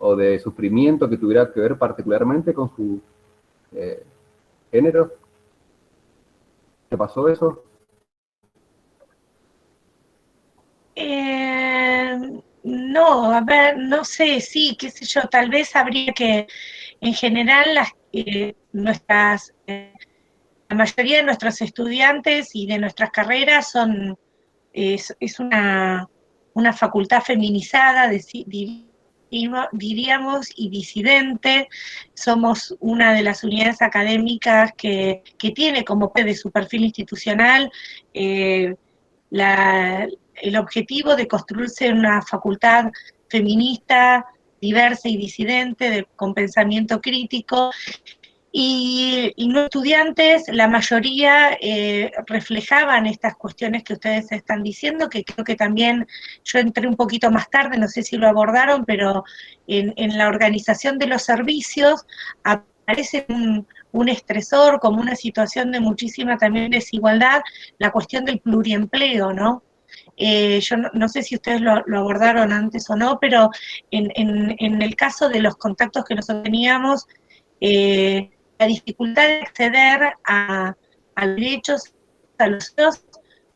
Speaker 6: o de sufrimiento que tuviera que ver particularmente con su género. ¿Te pasó eso?
Speaker 10: No, a ver, no sé, sí, qué sé yo, tal vez habría que, en general, la mayoría de nuestros estudiantes y de nuestras carreras es una facultad feminizada, diríamos, y disidente. Somos una de las unidades académicas que tiene como parte de su perfil institucional el objetivo de construirse una facultad feminista, diversa y disidente, con pensamiento crítico. Y los estudiantes, la mayoría, reflejaban estas cuestiones que ustedes están diciendo, que creo que también yo entré un poquito más tarde, no sé si lo abordaron, pero en la organización de los servicios aparece un estresor, como una situación de muchísima también desigualdad, la cuestión del pluriempleo, ¿no? Yo no sé si ustedes lo abordaron antes o no, pero en el caso de los contactos que nosotros teníamos, la dificultad de acceder a derechos, a los derechos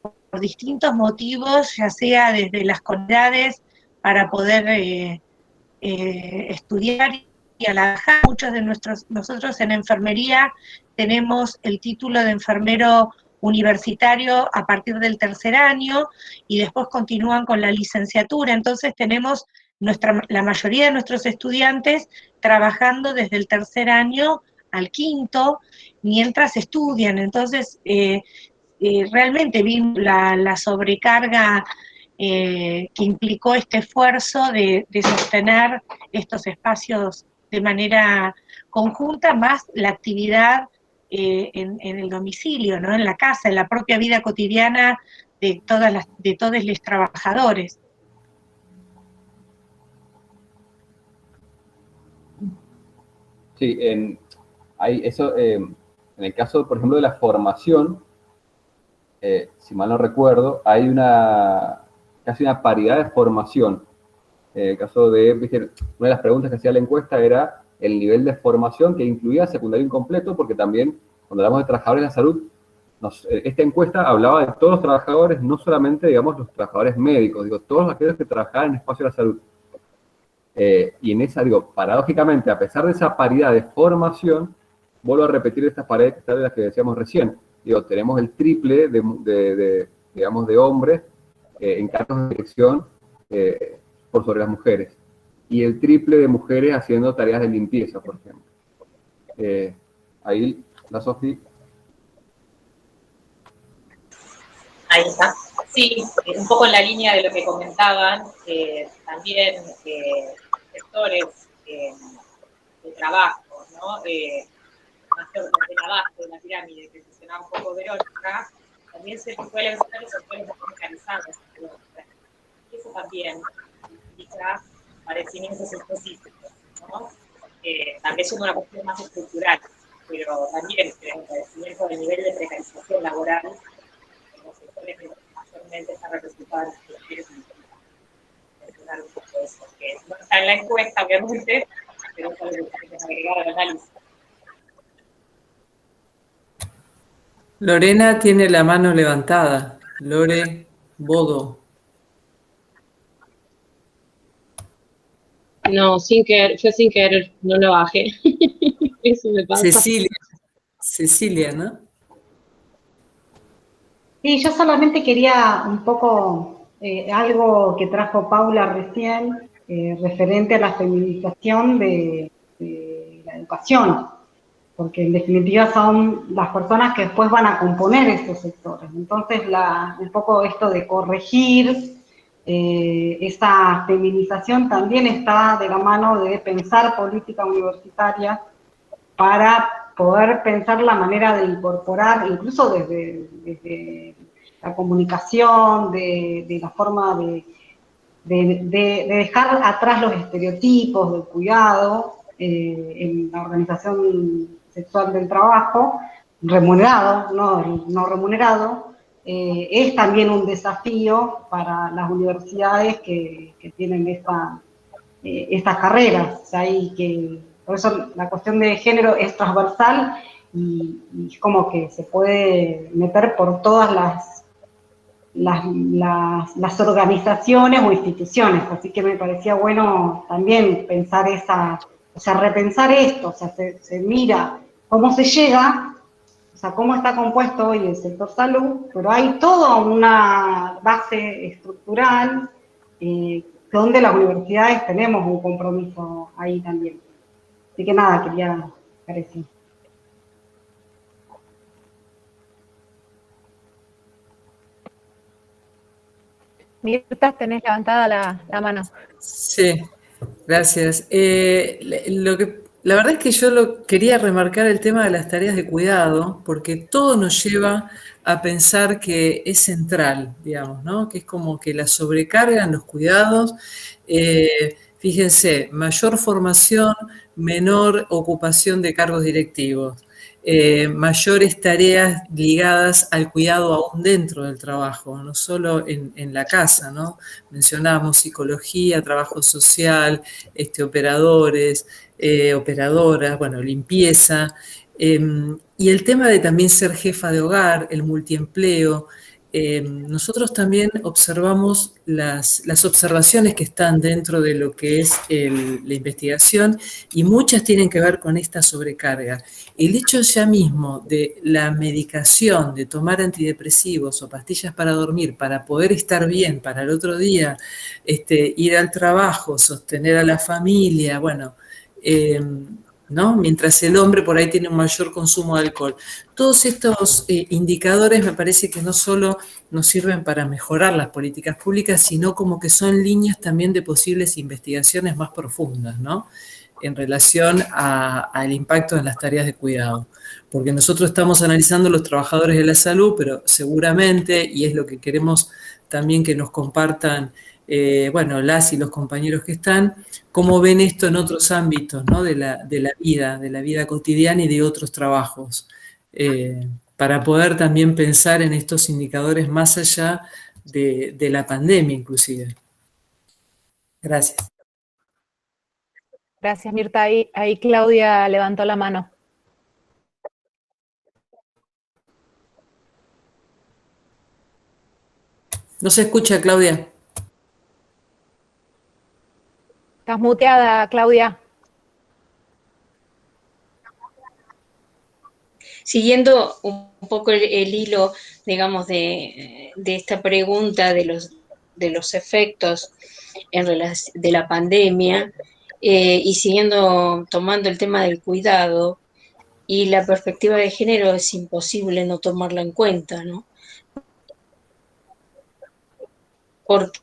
Speaker 10: por distintos motivos, ya sea desde las comunidades para poder estudiar y a la baja. Muchos de nosotros en enfermería tenemos el título de enfermero universitario a partir del tercer año y después continúan con la licenciatura, entonces tenemos la mayoría de nuestros estudiantes trabajando desde el tercer año al quinto, mientras estudian. Entonces, realmente vimos la sobrecarga que implicó este esfuerzo de sostener estos espacios de manera conjunta, más la actividad en el domicilio, ¿no? En la casa, en la propia vida cotidiana de todos los trabajadores.
Speaker 6: Sí, en el caso, por ejemplo, de la formación, si mal no recuerdo, hay casi una paridad de formación En el caso de, ¿viste? Una de las preguntas que hacía la encuesta era el nivel de formación que incluía secundario incompleto, porque también, cuando hablamos de trabajadores de la salud, esta encuesta hablaba de todos los trabajadores, no solamente, digamos, los trabajadores médicos, digo, todos aquellos que trabajaban en el espacio de la salud. Y en esa, digo, paradójicamente, a pesar de esa paridad de formación, vuelvo a repetir estas paredes que están de las que decíamos recién. Digo, tenemos el triple digamos, de hombres en cargos de dirección por sobre las mujeres. Y el triple de mujeres haciendo tareas de limpieza, por ejemplo. Ahí, la Sofi.
Speaker 4: Ahí está. Sí, un poco en la línea de lo que comentaban, también sectores de trabajo, ¿no? Más de abajo de la pirámide, que mencionaba un poco Verónica, también se suelen ser los sectores más organizados. Eso también indica padecimientos específicos, ¿no? También es una cuestión más estructural, pero también el padecimiento del nivel de precarización laboral en los sectores que mayormente están representados en las mujeres y mencionar un poco eso, que no está en la encuesta, obviamente, pero es algo que hay que agregar al análisis.
Speaker 2: Lorena tiene la mano levantada. Lore Bodo.
Speaker 8: No, yo sin querer, no lo bajé. Eso me pasa.
Speaker 2: Cecilia, ¿no?
Speaker 1: Sí, yo solamente quería un poco algo que trajo Paula recién, referente a la feminización de la educación, porque en definitiva son las personas que después van a componer estos sectores. Entonces, un poco esto de corregir esa feminización también está de la mano de pensar política universitaria para poder pensar la manera de incorporar, incluso desde la comunicación, de la forma de dejar atrás los estereotipos del cuidado en la organización sexual del trabajo, remunerado, no remunerado, es también un desafío para las universidades que tienen estas carreras. O sea, por eso la cuestión de género es transversal y como que se puede meter por todas las organizaciones o instituciones. Así que me parecía bueno también pensar repensar esto, o sea, se mira cómo se llega, o sea, cómo está compuesto hoy el sector salud, pero hay toda una base estructural donde las universidades tenemos un compromiso ahí también. Así que nada, quería decir.
Speaker 9: Mirta, tenés levantada la mano.
Speaker 2: Sí, gracias. La verdad es que yo quería remarcar el tema de las tareas de cuidado, porque todo nos lleva a pensar que es central, digamos, ¿no? Que es como que la sobrecarga en los cuidados. Fíjense, mayor formación, menor ocupación de cargos directivos. Mayores tareas ligadas al cuidado aún dentro del trabajo, no solo en la casa, ¿no? Mencionábamos psicología, trabajo social, operadores, operadoras, bueno, limpieza, y el tema de también ser jefa de hogar, el multiempleo. Nosotros también observamos las observaciones que están dentro de lo que es la investigación y muchas tienen que ver con esta sobrecarga. El hecho ya mismo de la medicación, de tomar antidepresivos o pastillas para dormir, para poder estar bien para el otro día, ir al trabajo, sostener a la familia, bueno, ¿no? Mientras el hombre por ahí tiene un mayor consumo de alcohol. Todos estos indicadores me parece que no solo nos sirven para mejorar las políticas públicas, sino como que son líneas también de posibles investigaciones más profundas, ¿no? En relación al impacto en las tareas de cuidado. Porque nosotros estamos analizando los trabajadores de la salud, pero seguramente, y es lo que queremos también que nos compartan bueno, las y los compañeros que están, cómo ven esto en otros ámbitos, ¿no? de la vida cotidiana y de otros trabajos, para poder también pensar en estos indicadores más allá de la pandemia inclusive. Gracias.
Speaker 9: Gracias, Mirta. Ahí Claudia levantó la mano.
Speaker 2: No se escucha, Claudia.
Speaker 9: Estás muteada, Claudia.
Speaker 8: Siguiendo un poco el hilo, digamos, de esta pregunta de los efectos de la pandemia, y tomando el tema del cuidado y la perspectiva de género, es imposible no tomarla en cuenta, ¿no? Porque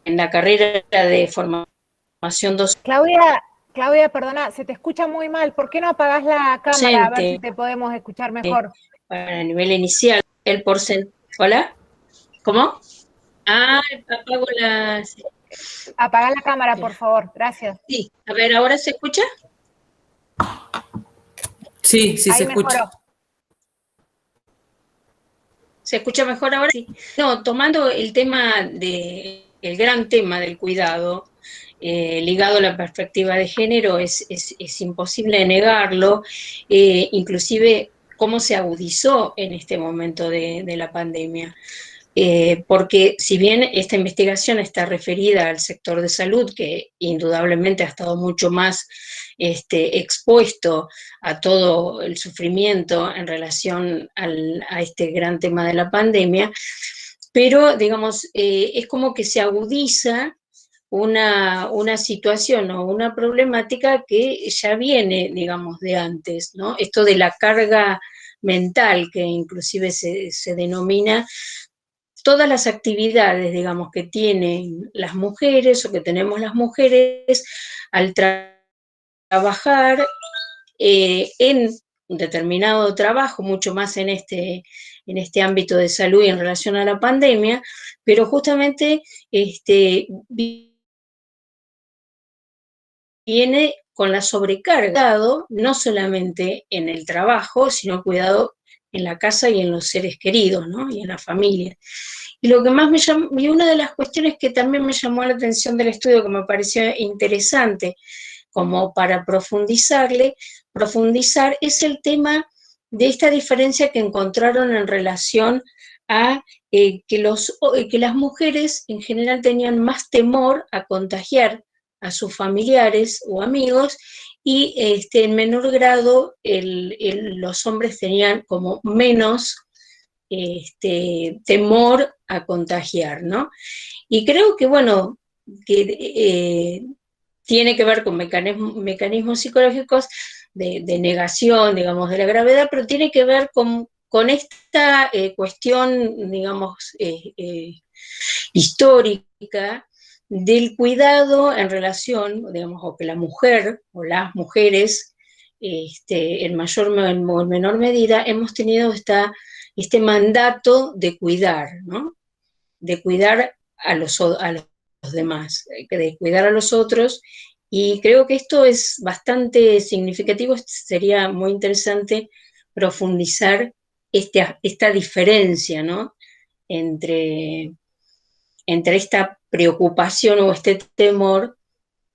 Speaker 8: en la carrera de formación docente.
Speaker 9: Claudia, perdona, se te escucha muy mal. ¿Por qué no apagás la cámara? A ver si te podemos escuchar mejor.
Speaker 8: Para el nivel inicial, el porcentaje. ¿Hola? ¿Cómo? Ah, apago las...
Speaker 9: Apagá la cámara, por favor. Gracias.
Speaker 8: Sí. A ver, ¿ahora se escucha?
Speaker 2: Sí, sí, ahí se escucha.
Speaker 9: Mejoró.
Speaker 8: ¿Se escucha mejor ahora? Sí. No, tomando el gran tema del cuidado, ligado a la perspectiva de género, es imposible negarlo, inclusive cómo se agudizó en este momento de la pandemia. Porque si bien esta investigación está referida al sector de salud, que indudablemente ha estado mucho más expuesto a todo el sufrimiento en relación a este gran tema de la pandemia, pero, digamos, es como que se agudiza una situación o una problemática que ya viene, digamos, de antes, ¿no? Esto de la carga mental, que inclusive se denomina todas las actividades, digamos, que tienen las mujeres o que tenemos las mujeres al trabajar en un determinado trabajo, mucho más en este ámbito de salud y en relación a la pandemia, pero justamente viene con la sobrecarga, no solamente en el trabajo, sino cuidado en la casa y en los seres queridos, ¿no? Y en la familia. Y lo que más me llamó, y una de las cuestiones que también me llamó la atención del estudio, que me pareció interesante como para profundizar, es el tema de esta diferencia que encontraron en relación a que las mujeres en general tenían más temor a contagiar a sus familiares o amigos, y en menor grado los hombres tenían como menos temor a contagiar, ¿no? Y creo que, bueno, que tiene que ver con mecanismos psicológicos de negación, digamos, de la gravedad, pero tiene que ver con esta cuestión, digamos, histórica del cuidado en relación, digamos, o que la mujer o las mujeres, en mayor o menor medida, hemos tenido este mandato de cuidar, ¿no? De cuidar a los demás, de cuidar a los otros, y creo que esto es bastante significativo. Sería muy interesante profundizar esta diferencia, ¿no? Entre esta preocupación o este temor,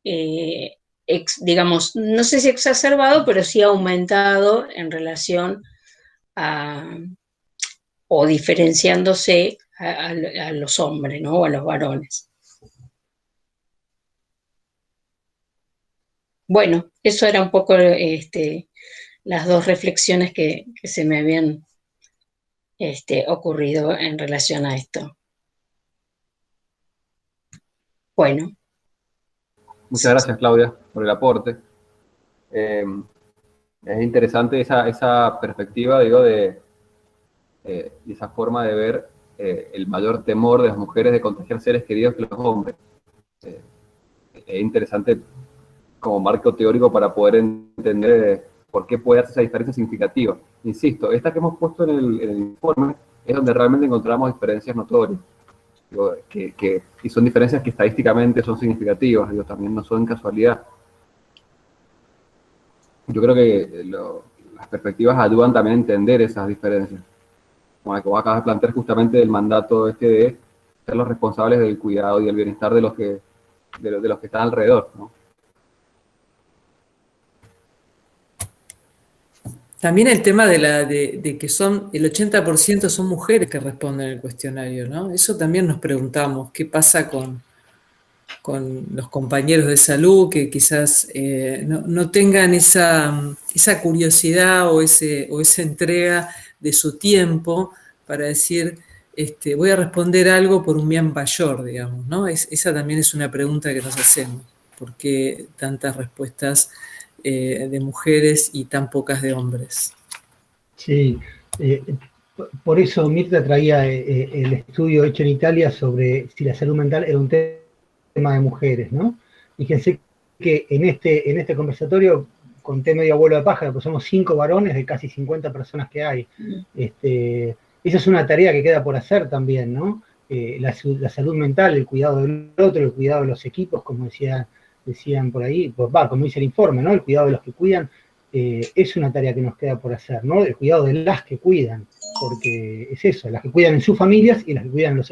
Speaker 8: digamos, no sé si exacerbado, pero sí aumentado en relación o diferenciándose a los hombres, ¿no? O a los varones. Bueno, eso era un poco las dos reflexiones que se me habían ocurrido en relación a esto. Bueno.
Speaker 6: Muchas gracias, Claudia, por el aporte. Es interesante esa perspectiva, digo, de esa forma de ver el mayor temor de las mujeres de contagiar seres queridos que los hombres. Es interesante como marco teórico para poder entender por qué puede hacer esa diferencia significativa. Insisto, esta que hemos puesto en el informe es donde realmente encontramos diferencias notorias. Digo, y son diferencias que estadísticamente son significativas, digo, también no son casualidad. yo creo que las perspectivas ayudan también a entender esas diferencias. Como la que vos acabas de plantear justamente del mandato de ser los responsables del cuidado y del bienestar de los que están alrededor, ¿no?
Speaker 2: También el tema de que el 80% son mujeres que responden el cuestionario, ¿no? Eso también nos preguntamos, ¿qué pasa con los compañeros de salud que quizás no tengan esa curiosidad o esa entrega de su tiempo para decir, voy a responder algo por un bien mayor, digamos, ¿no? Esa también es una pregunta que nos hacemos. ¿Por qué tantas respuestas de mujeres y tan pocas de hombres?
Speaker 5: Sí, por eso Mirta traía el estudio hecho en Italia sobre si la salud mental era un tema de mujeres, ¿no? Fíjense que en este conversatorio conté medio vuelo de pájaro, pues somos 5 varones de casi 50 personas que hay. Esa es una tarea que queda por hacer también, ¿no? La salud mental, el cuidado del otro, el cuidado de los equipos, como decían por ahí, pues como dice el informe, ¿no? El cuidado de los que cuidan, es una tarea que nos queda por hacer, ¿no? El cuidado de las que cuidan, porque es eso, las que cuidan en sus familias y las que cuidan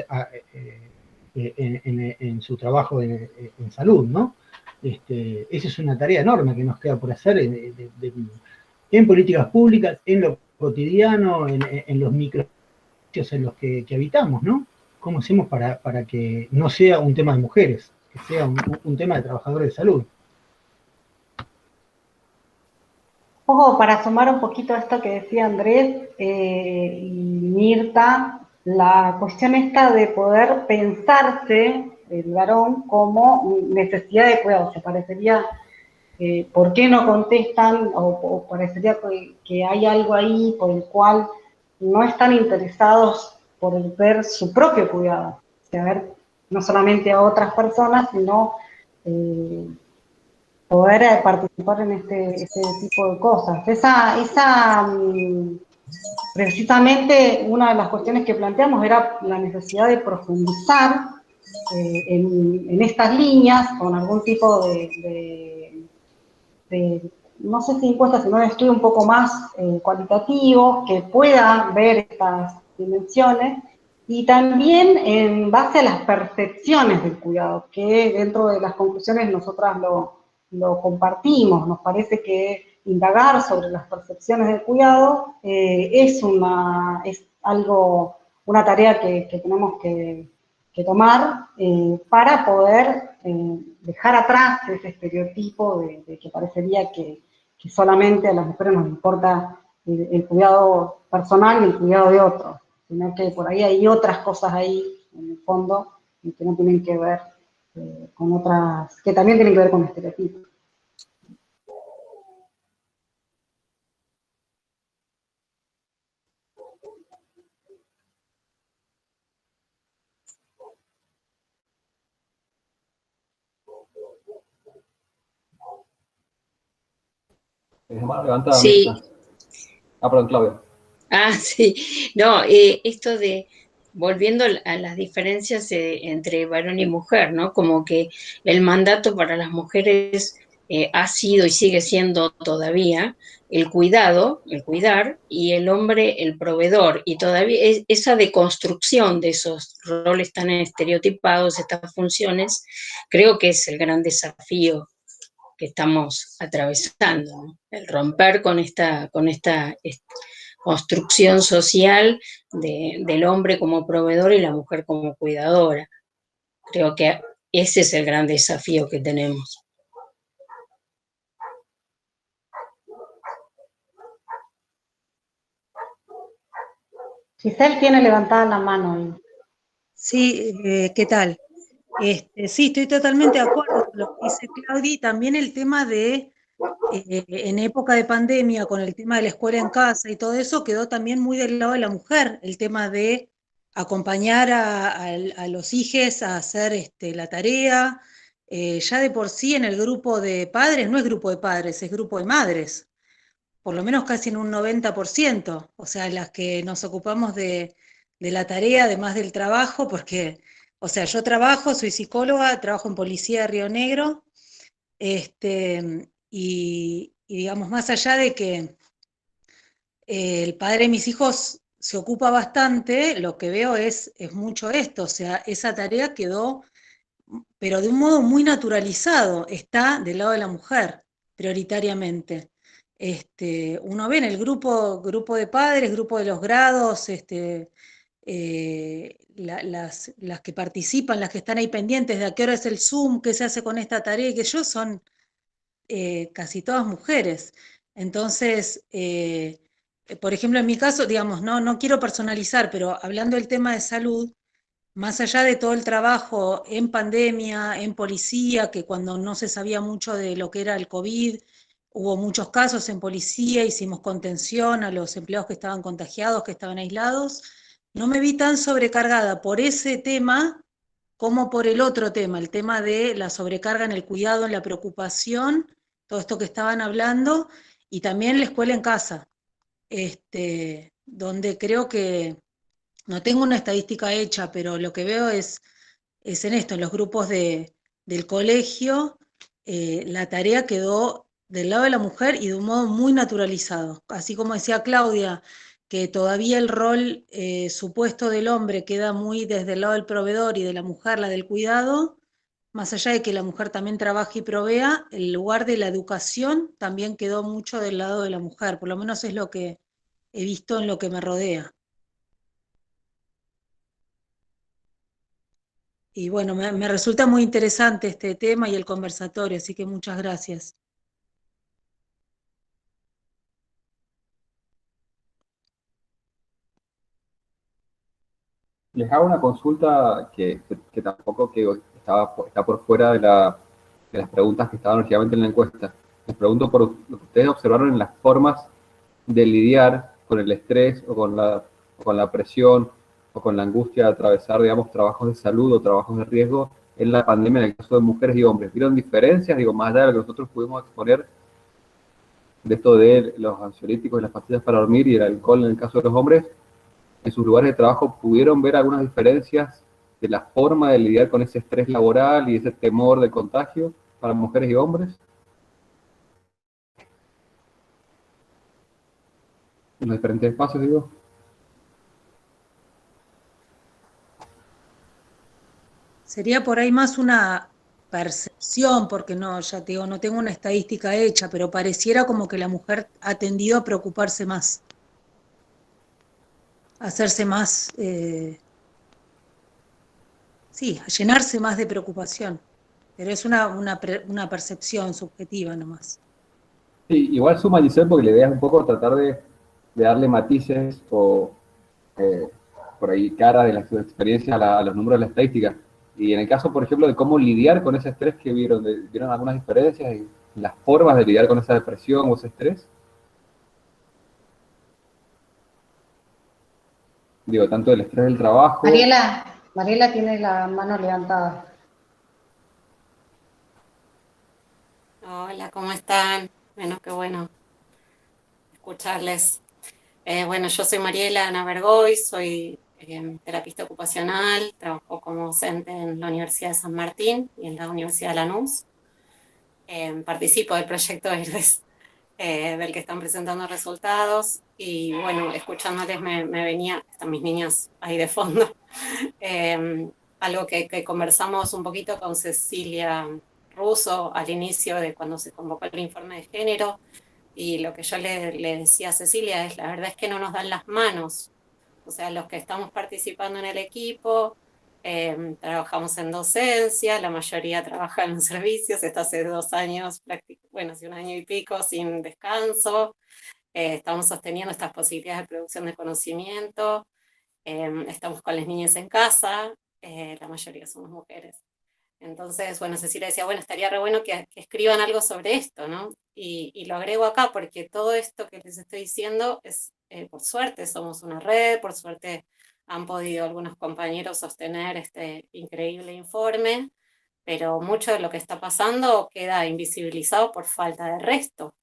Speaker 5: en su trabajo en salud, ¿no? Esa es una tarea enorme que nos queda por hacer en políticas públicas, en lo cotidiano, en los micrositios en los que habitamos, ¿no? ¿Cómo hacemos para que no sea un tema de mujeres, que sea un tema de trabajadores de salud?
Speaker 1: Ojo, para sumar un poquito a esto que decía Andrés y Mirta, la cuestión esta de poder pensarse el varón como necesidad de cuidado, se parecería, ¿por qué no contestan? O parecería que hay algo ahí por el cual no están interesados por ver su propio cuidado, o sea, ver no solamente a otras personas, sino poder participar en este tipo de cosas. Precisamente una de las cuestiones que planteamos era la necesidad de profundizar en estas líneas con algún tipo de no sé si encuesta, sino un estudio un poco más cualitativo, que pueda ver estas dimensiones, y también en base a las percepciones del cuidado, que dentro de las conclusiones nosotras lo compartimos. Nos parece que indagar sobre las percepciones del cuidado es una tarea que tenemos que tomar para poder dejar atrás ese estereotipo de que parecería que solamente a las mujeres nos importa el cuidado personal y el cuidado de otros, sino que por ahí hay otras cosas ahí en el fondo que no tienen que ver con otras, que también tienen que ver con estereotipos.
Speaker 11: Sí.
Speaker 6: Perdón, Claudia.
Speaker 11: Sí. No, esto de, volviendo a las diferencias entre varón y mujer, ¿no? Como que el mandato para las mujeres ha sido y sigue siendo todavía el cuidado, el cuidar, y el hombre el proveedor. Y todavía esa deconstrucción de esos roles tan estereotipados, estas funciones, creo que es el gran desafío que estamos atravesando, ¿no? El romper con esta construcción social del hombre como proveedor y la mujer como cuidadora. Creo que ese es el gran desafío que tenemos.
Speaker 1: Giselle tiene levantada la mano ahí.
Speaker 12: Sí, ¿qué tal? Sí, estoy totalmente de acuerdo con lo que dice Claudia, y también el tema de, en época de pandemia, con el tema de la escuela en casa y todo eso, quedó también muy del lado de la mujer, el tema de acompañar a los hijos a hacer la tarea. Ya de por sí en el grupo de padres, no es grupo de padres, es grupo de madres, por lo menos casi en un 90%, o sea, las que nos ocupamos de la tarea, además del trabajo, porque... O sea, yo soy psicóloga, trabajo en Policía de Río Negro, y digamos, más allá de que el padre de mis hijos se ocupa bastante, lo que veo es mucho esto, o sea, esa tarea quedó, pero de un modo muy naturalizado, está del lado de la mujer, prioritariamente. Uno ve en el grupo de padres, grupo de los grados, las que participan, las que están ahí pendientes de a qué hora es el Zoom, qué se hace con esta tarea, que yo son casi todas mujeres. Entonces, por ejemplo, en mi caso, digamos, no quiero personalizar, pero hablando del tema de salud, más allá de todo el trabajo en pandemia, en policía, que cuando no se sabía mucho de lo que era el COVID, hubo muchos casos en policía, hicimos contención a los empleados que estaban contagiados, que estaban aislados, no me vi tan sobrecargada por ese tema como por el otro tema, el tema de la sobrecarga en el cuidado, en la preocupación, todo esto que estaban hablando, y también la escuela en casa, donde creo que no tengo una estadística hecha, pero lo que veo es en esto, en los grupos del colegio, la tarea quedó del lado de la mujer y de un modo muy naturalizado. Así como decía Claudia, que todavía el rol supuesto del hombre queda muy desde el lado del proveedor y de la mujer la del cuidado, más allá de que la mujer también trabaje y provea, el lugar de la educación también quedó mucho del lado de la mujer, por lo menos es lo que he visto en lo que me rodea. Y bueno, me resulta muy interesante este tema y el conversatorio, así que muchas gracias.
Speaker 6: Les hago una consulta que tampoco está por fuera de las preguntas que estaban originalmente en la encuesta. Les pregunto por lo que ustedes observaron en las formas de lidiar con el estrés o con la presión o con la angustia de atravesar, digamos, trabajos de salud o trabajos de riesgo en la pandemia en el caso de mujeres y hombres. ¿Vieron diferencias, digo, más allá de lo que nosotros pudimos exponer de esto de los ansiolíticos y las pastillas para dormir y el alcohol en el caso de los hombres? ¿En sus lugares de trabajo pudieron ver algunas diferencias de la forma de lidiar con ese estrés laboral y ese temor de contagio para mujeres y hombres? En los diferentes espacios, digo.
Speaker 12: Sería por ahí más una percepción, porque no, ya te digo, no tengo una estadística hecha, pero pareciera como que la mujer ha tendido a preocuparse más, a hacerse más, sí, a llenarse más de preocupación, pero es una percepción subjetiva nomás.
Speaker 6: Sí, igual suma Giselle porque la idea es un poco tratar de darle matices o por ahí cara de las experiencias a los números de la estadística. Y en el caso, por ejemplo, de cómo lidiar con ese estrés que ¿vieron algunas diferencias en las formas de lidiar con esa depresión o ese estrés? Digo, tanto el estrés del trabajo...
Speaker 1: Mariela tiene la mano levantada.
Speaker 13: Hola, ¿cómo están? Bueno, qué bueno escucharles. Bueno, yo soy Mariela Ana Bergoy, soy terapista ocupacional, trabajo como docente en la Universidad de San Martín y en la Universidad de Lanús. Participo del proyecto Héroes, del que están presentando resultados, y bueno, escuchándoles me venía, están mis niñas ahí de fondo, algo que conversamos un poquito con Cecilia Russo al inicio de cuando se convocó el informe de género, y lo que yo le decía a Cecilia es, la verdad es que no nos dan las manos, o sea, los que estamos participando en el equipo, trabajamos en docencia, la mayoría trabaja en los servicios, está hace 2 años, bueno, hace 1 año y pico sin descanso, estamos sosteniendo estas posibilidades de producción de conocimiento, estamos con las niñas en casa, la mayoría somos mujeres. Entonces, bueno, Cecilia decía, bueno, estaría re bueno que escriban algo sobre esto, ¿no? Y lo agrego acá porque todo esto que les estoy diciendo es, por suerte, somos una red, por suerte han podido algunos compañeros sostener este increíble informe, pero mucho de lo que está pasando queda invisibilizado por falta de resto.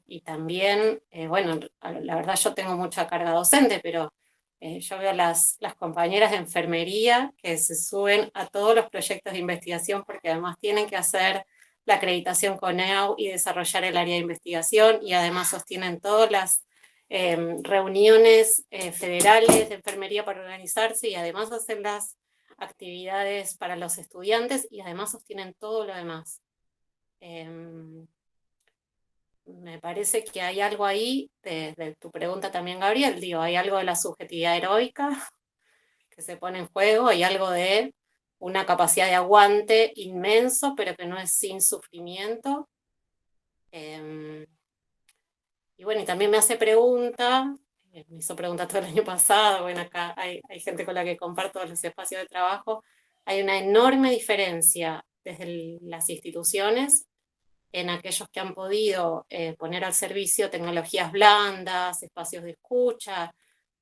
Speaker 13: Y también, bueno, la verdad yo tengo mucha carga docente, pero yo veo las compañeras de enfermería que se suben a todos los proyectos de investigación porque además tienen que hacer la acreditación CONEAU y desarrollar el área de investigación, y además sostienen todas las reuniones federales de enfermería para organizarse, y además hacen las actividades para los estudiantes, y además sostienen todo lo demás. Me parece que hay algo ahí, de tu pregunta también, Gabriel, digo, hay algo de la subjetividad heroica que se pone en juego, hay algo de una capacidad de aguante inmenso, pero que no es sin sufrimiento. Y bueno, y también me hace pregunta, me hizo pregunta todo el año pasado, bueno, acá hay gente con la que comparto los espacios de trabajo, hay una enorme diferencia desde las instituciones en aquellos que han podido poner al servicio tecnologías blandas, espacios de escucha,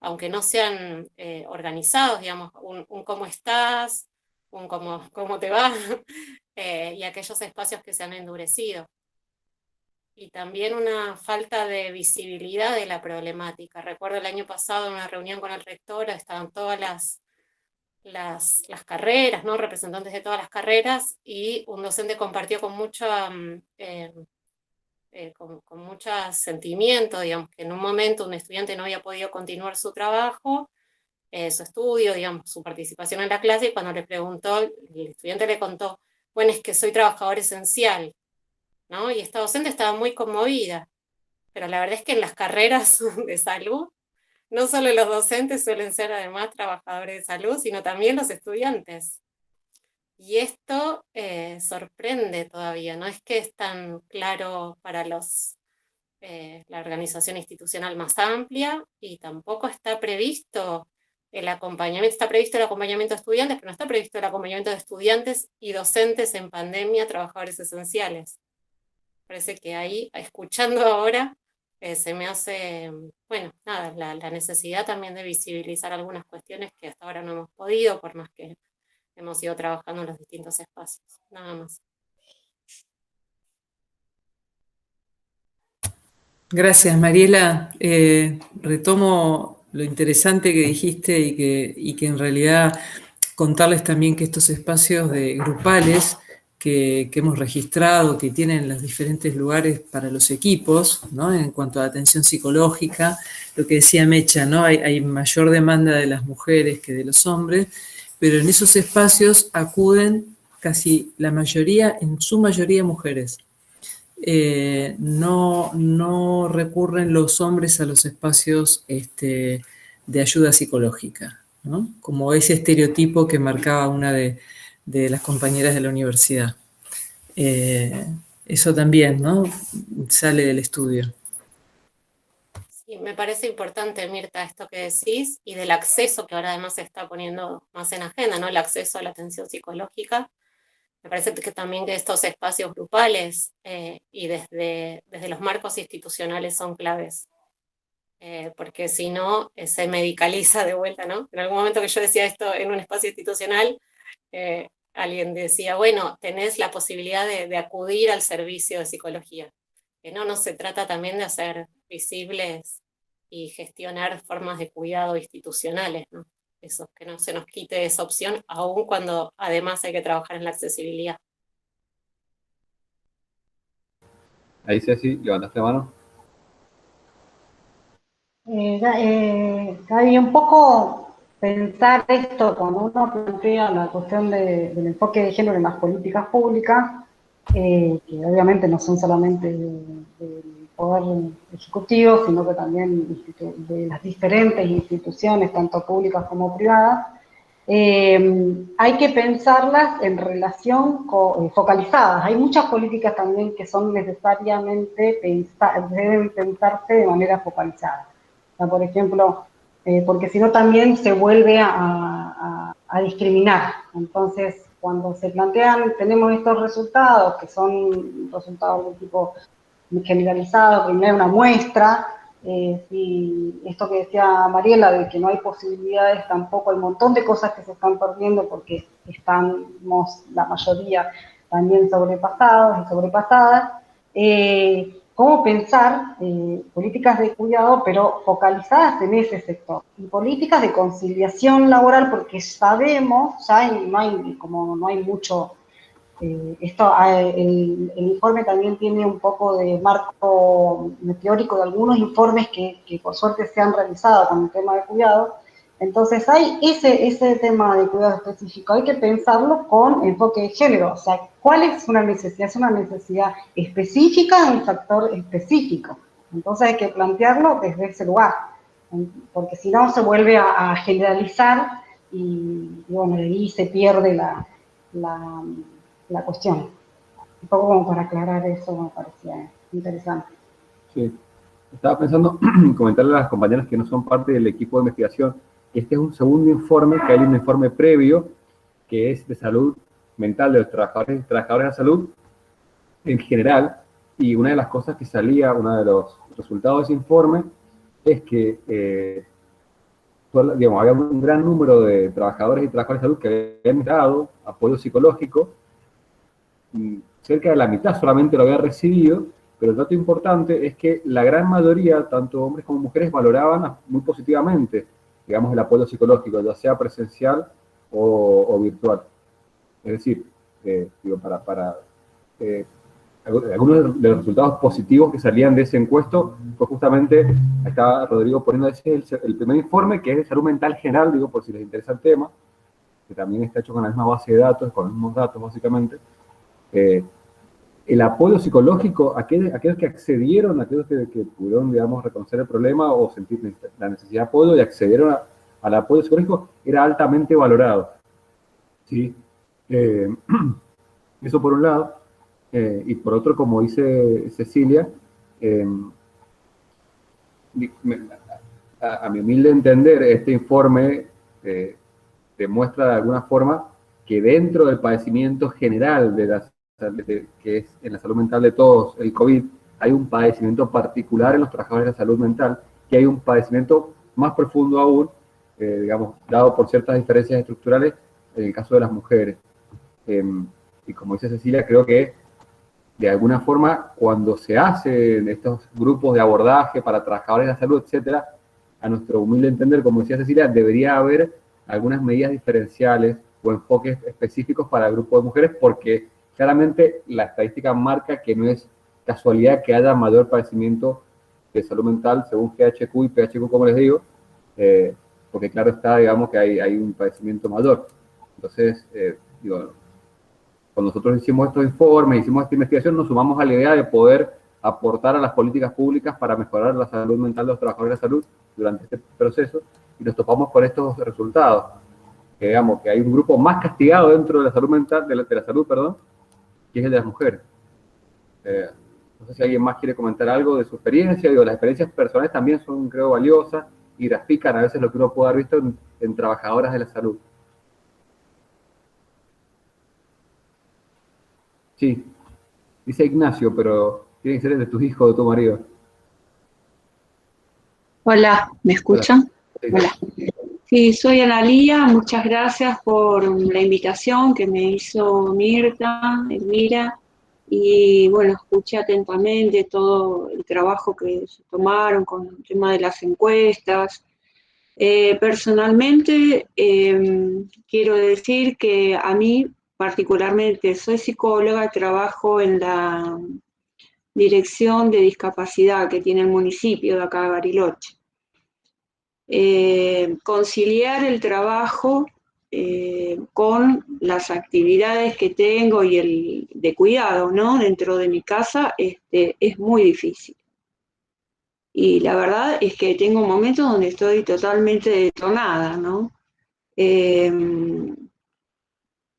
Speaker 13: aunque no sean organizados, digamos, un cómo estás, un cómo te va, y aquellos espacios que se han endurecido. Y también una falta de visibilidad de la problemática. Recuerdo el año pasado en una reunión con el rector, estaban todas las carreras, ¿no? Representantes de todas las carreras, y un docente compartió con mucho sentimiento, digamos, que en un momento un estudiante no había podido continuar su trabajo, su estudio, digamos, su participación en la clase, y cuando le preguntó, el estudiante le contó, bueno, es que soy trabajador esencial, ¿no? Y esta docente estaba muy conmovida, pero la verdad es que en las carreras de salud, no solo los docentes suelen ser además trabajadores de salud, sino también los estudiantes. Y esto sorprende todavía, no es que es tan claro para la organización institucional más amplia, y tampoco está previsto el acompañamiento. Está previsto el acompañamiento de estudiantes, pero no está previsto el acompañamiento de estudiantes y docentes en pandemia, trabajadores esenciales. Parece que ahí, escuchando ahora, se me hace, bueno, nada, la necesidad también de visibilizar algunas cuestiones que hasta ahora no hemos podido, por más que hemos ido trabajando en los distintos espacios. Nada más.
Speaker 2: Gracias, Mariela. Retomo lo interesante que dijiste, y que en realidad contarles también que estos espacios grupales que hemos registrado, que tienen los diferentes lugares para los equipos, ¿no? En cuanto a atención psicológica, lo que decía Mecha, ¿no? Hay mayor demanda de las mujeres que de los hombres, pero en esos espacios acuden casi la mayoría, en su mayoría, mujeres. No recurren los hombres a los espacios de ayuda psicológica, ¿no? Como ese estereotipo que marcaba una de las compañeras de la universidad. Eso también, ¿no? Sale del estudio.
Speaker 13: Sí, me parece importante, Mirta, esto que decís, y del acceso que ahora además se está poniendo más en agenda, ¿no? El acceso a la atención psicológica. Me parece que también que estos espacios grupales y desde los marcos institucionales son claves, porque si no, se medicaliza de vuelta, ¿no? En algún momento que yo decía esto en un espacio institucional, alguien decía, bueno, tenés la posibilidad de acudir al servicio de psicología. No se trata también de hacer visibles y gestionar formas de cuidado institucionales, ¿no? Eso, que no se nos quite esa opción, aun cuando además hay que trabajar en la accesibilidad.
Speaker 6: Ahí, Ceci, levantaste la mano.
Speaker 1: Gaby, un poco pensar esto, cuando uno plantea la cuestión del enfoque de género en las políticas públicas, que obviamente no son solamente del Poder Ejecutivo, sino que también de las diferentes instituciones, tanto públicas como privadas, hay que pensarlas en relación focalizadas. Hay muchas políticas también que son necesariamente deben pensarse de manera focalizada. O sea, por ejemplo, porque si no también se vuelve a discriminar. Entonces, cuando se plantean, tenemos estos resultados, que son resultados de tipo generalizado, que no es una muestra, y esto que decía Mariela, de que no hay posibilidades tampoco, hay un montón de cosas que se están perdiendo porque estamos la mayoría también sobrepasados y sobrepasadas. ¿Cómo pensar políticas de cuidado, pero focalizadas en ese sector? Y políticas de conciliación laboral, porque sabemos, ya no hay mucho el informe también tiene un poco de marco teórico de algunos informes que por suerte se han realizado con el tema de cuidado. Entonces hay ese tema de cuidado específico, hay que pensarlo con enfoque de género, o sea, ¿cuál es una necesidad? Es una necesidad específica de un factor específico. Entonces hay que plantearlo desde ese lugar, porque si no se vuelve a generalizar y bueno, ahí se pierde la cuestión. Un poco como para aclarar eso me parecía interesante.
Speaker 6: Sí, estaba pensando comentarle a las compañeras que no son parte del equipo de investigación que este es un segundo informe, que hay un informe previo que es de salud mental de los trabajadores y trabajadoras de salud en general, y una de las cosas que salía, uno de los resultados de ese informe es que digamos, había un gran número de trabajadores y trabajadoras de salud que habían dado apoyo psicológico, cerca de la mitad solamente lo había recibido, pero el dato importante es que la gran mayoría, tanto hombres como mujeres, valoraban muy positivamente, digamos, el apoyo psicológico, ya sea presencial o virtual. Es decir, algunos de los resultados positivos que salían de ese encuesto fue justamente, ahí estaba Rodrigo poniendo el primer informe, que es de salud mental general, digo, por si les interesa el tema, que también está hecho con la misma base de datos, con los mismos datos, básicamente. El apoyo psicológico, aquellos que accedieron, aquellos que pudieron, digamos, reconocer el problema o sentir la necesidad de apoyo y accedieron al apoyo psicológico, era altamente valorado. ¿Sí? Eso por un lado. Y por otro, como dice Cecilia, a mi humilde entender, este informe demuestra de alguna forma que dentro del padecimiento general que es en la salud mental de todos, el COVID, hay un padecimiento particular en los trabajadores de la salud mental, que hay un padecimiento más profundo aún, digamos, dado por ciertas diferencias estructurales en el caso de las mujeres. Y como dice Cecilia, creo que de alguna forma, cuando se hacen estos grupos de abordaje para trabajadores de la salud, etcétera, a nuestro humilde entender, como decía Cecilia, debería haber algunas medidas diferenciales o enfoques específicos para el grupo de mujeres, porque claramente la estadística marca que no es casualidad que haya mayor padecimiento de salud mental según GHQ y PHQ, como les digo, porque claro está, digamos, que hay un padecimiento mayor. Entonces, cuando nosotros hicimos estos informes, hicimos esta investigación, nos sumamos a la idea de poder aportar a las políticas públicas para mejorar la salud mental de los trabajadores de la salud durante este proceso, y nos topamos con estos resultados. Que digamos que hay un grupo más castigado dentro de la salud mental, de la salud, perdón, que es el de las mujeres. No sé si alguien más quiere comentar algo de su experiencia. Las experiencias personales también son, creo, valiosas y grafican a veces lo que uno puede haber visto en trabajadoras de la salud. Sí, dice Ignacio, pero tiene que ser el de tus hijos o de tu marido.
Speaker 14: Hola, ¿me escuchan?
Speaker 6: Hola.
Speaker 14: Sí, soy Analía, muchas gracias por la invitación que me hizo Mirta, Elmira, y bueno, escuché atentamente todo el trabajo que se tomaron con el tema de las encuestas. Personalmente, quiero decir que a mí particularmente soy psicóloga, trabajo en la dirección de discapacidad que tiene el municipio de acá de Bariloche. Conciliar el trabajo con las actividades que tengo y el de cuidado, ¿no?, dentro de mi casa, es muy difícil. Y la verdad es que tengo momentos donde estoy totalmente detonada, ¿no?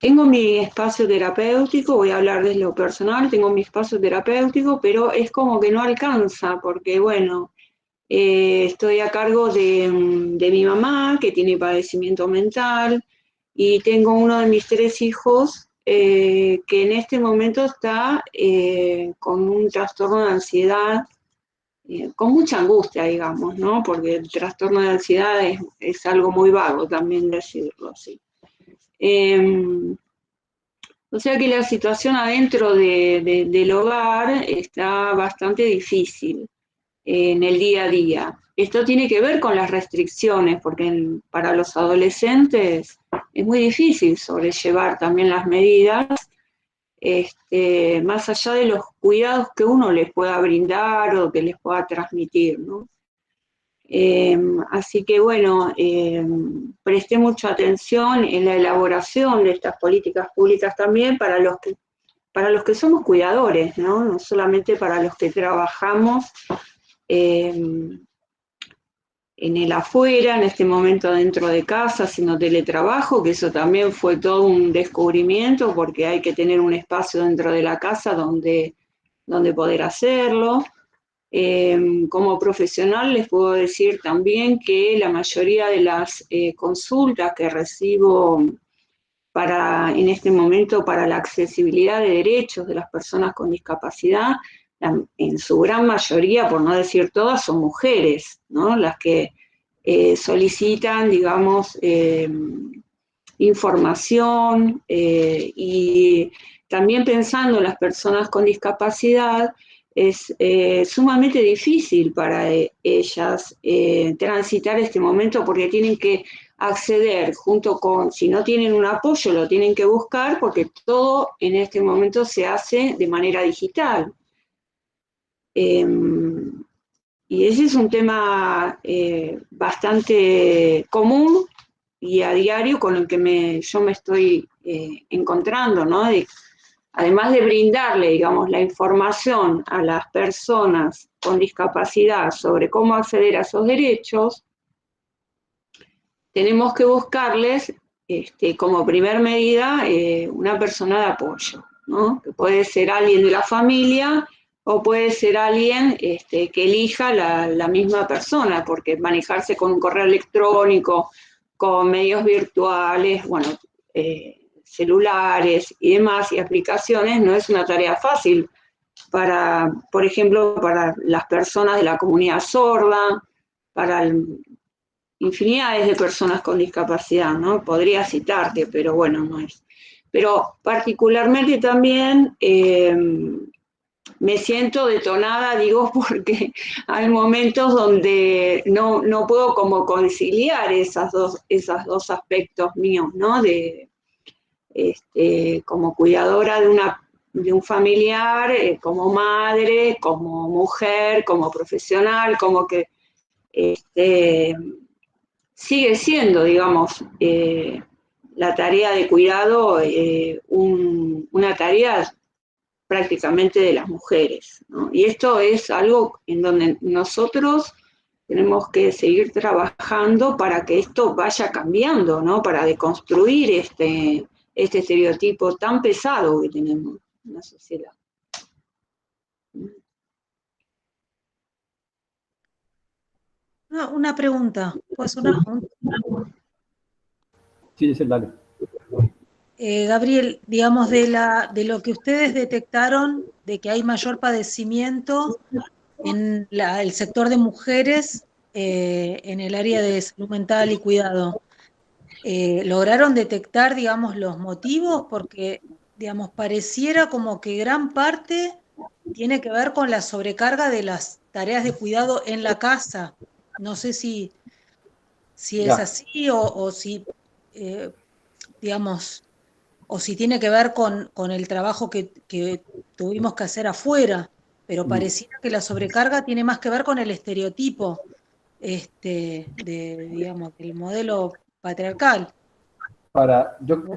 Speaker 14: Tengo mi espacio terapéutico, voy a hablar de lo personal, tengo mi espacio terapéutico, pero es como que no alcanza, porque bueno, estoy a cargo de mi mamá, que tiene padecimiento mental, y tengo uno de mis 3 hijos que en este momento está con un trastorno de ansiedad, con mucha angustia, digamos, ¿no? Porque el trastorno de ansiedad es algo muy vago también decirlo así. O sea que la situación adentro del hogar está bastante difícil en el día a día. Esto tiene que ver con las restricciones, porque para los adolescentes es muy difícil sobrellevar también las medidas más allá de los cuidados que uno les pueda brindar o que les pueda transmitir, ¿no? Así que bueno, presté mucha atención en la elaboración de estas políticas públicas también para los que somos cuidadores, ¿no? No solamente para los que trabajamos en el afuera, en este momento dentro de casa, sino teletrabajo, que eso también fue todo un descubrimiento, porque hay que tener un espacio dentro de la casa donde poder hacerlo. Como profesional les puedo decir también que la mayoría de las consultas que recibo en este momento para la accesibilidad de derechos de las personas con discapacidad, en su gran mayoría, por no decir todas, son mujeres, ¿no? Las que solicitan, digamos, información y también pensando en las personas con discapacidad, es sumamente difícil para ellas transitar este momento porque tienen que acceder junto con, si no tienen un apoyo, lo tienen que buscar porque todo en este momento se hace de manera digital. Y ese es un tema bastante común y a diario con el que yo me estoy encontrando, ¿no? Además de brindarle, digamos, la información a las personas con discapacidad sobre cómo acceder a esos derechos, tenemos que buscarles, como primer medida, una persona de apoyo, ¿no? Que puede ser alguien de la familia o puede ser alguien que elija la misma persona, porque manejarse con un correo electrónico, con medios virtuales, bueno, celulares y demás, y aplicaciones, no es una tarea fácil para, por ejemplo, para las personas de la comunidad sorda, para infinidades de personas con discapacidad, ¿no? Podría citarte, pero bueno, no es. Pero particularmente también me siento detonada, digo, porque hay momentos donde no puedo como conciliar esos dos aspectos míos, ¿no? Como cuidadora de un familiar, como madre, como mujer, como profesional, como que sigue siendo, digamos, la tarea de cuidado una tarea prácticamente de las mujeres, ¿no? Y esto es algo en donde nosotros tenemos que seguir trabajando para que esto vaya cambiando, ¿no? Para deconstruir este estereotipo tan pesado que tenemos en la sociedad.
Speaker 12: Una pregunta, ¿puedes una pregunta?
Speaker 6: Sí, dale.
Speaker 12: Gabriel, digamos, de lo que ustedes detectaron, de que hay mayor padecimiento en el sector de mujeres en el área de salud mental y cuidado, ¿lograron detectar, digamos, los motivos? Porque, digamos, pareciera como que gran parte tiene que ver con la sobrecarga de las tareas de cuidado en la casa. No sé si es así o si, digamos, o si tiene que ver con el trabajo que tuvimos que hacer afuera, pero pareciera que la sobrecarga tiene más que ver con el estereotipo digamos, del modelo patriarcal.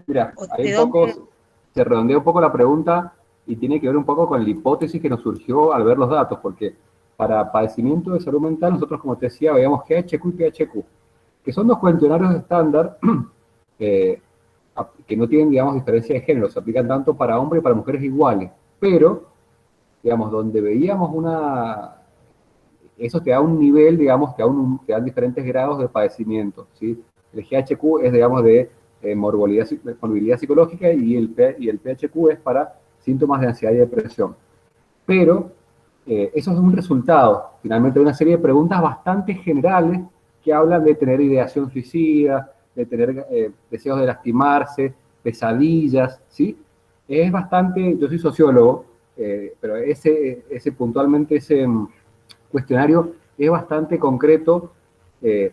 Speaker 6: Mira, hay se redondea un poco la pregunta y tiene que ver un poco con la hipótesis que nos surgió al ver los datos, porque para padecimiento de salud mental nosotros, como te decía, veíamos GHQ y PHQ, que son dos cuestionarios estándar que no tienen, digamos, diferencia de género, se aplican tanto para hombres y para mujeres iguales, pero, digamos, donde veíamos eso te da un nivel, digamos, te dan diferentes grados de padecimiento, ¿sí? El GHQ es, digamos, de morbilidad psicológica y el PHQ es para síntomas de ansiedad y depresión. Pero eso es un resultado, finalmente, de una serie de preguntas bastante generales que hablan de tener ideación suicida, de tener deseos de lastimarse, pesadillas, ¿sí? Es bastante, yo soy sociólogo, pero puntualmente ese cuestionario es bastante concreto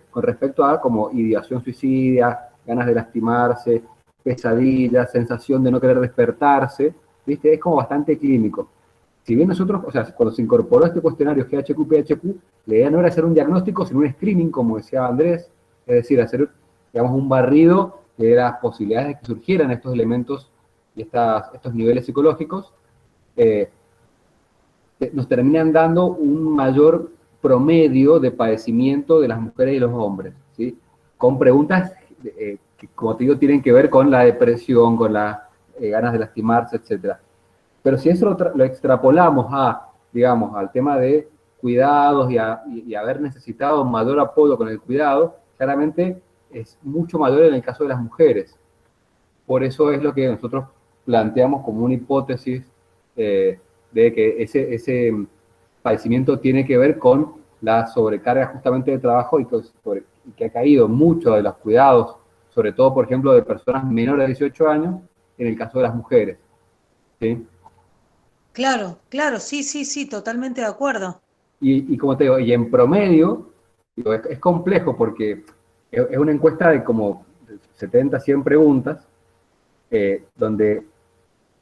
Speaker 6: con respecto a como ideación suicida, ganas de lastimarse, pesadillas, sensación de no querer despertarse, ¿viste? Es como bastante clínico. Si bien nosotros, o sea, cuando se incorporó este cuestionario GHQ-PHQ, la idea no era hacer un diagnóstico, sino un screening, como decía Andrés, es decir, hacer, digamos, un barrido de las posibilidades de que surgieran estos elementos y estos niveles psicológicos, nos terminan dando un mayor promedio de padecimiento de las mujeres y los hombres, ¿sí? Con preguntas que, como te digo, tienen que ver con la depresión, con las ganas de lastimarse, etc. Pero si eso lo extrapolamos digamos, al tema de cuidados y haber necesitado mayor apoyo con el cuidado, claramente es mucho mayor en el caso de las mujeres. Por eso es lo que nosotros planteamos como una hipótesis de que ese padecimiento tiene que ver con la sobrecarga justamente de trabajo y que ha caído mucho de los cuidados, sobre todo, por ejemplo, de personas menores de 18 años, en el caso de las mujeres. ¿Sí?
Speaker 12: Claro, sí, totalmente de acuerdo.
Speaker 6: Y como te digo, y en promedio, digo, es complejo porque es una encuesta de como 70, 100 preguntas, donde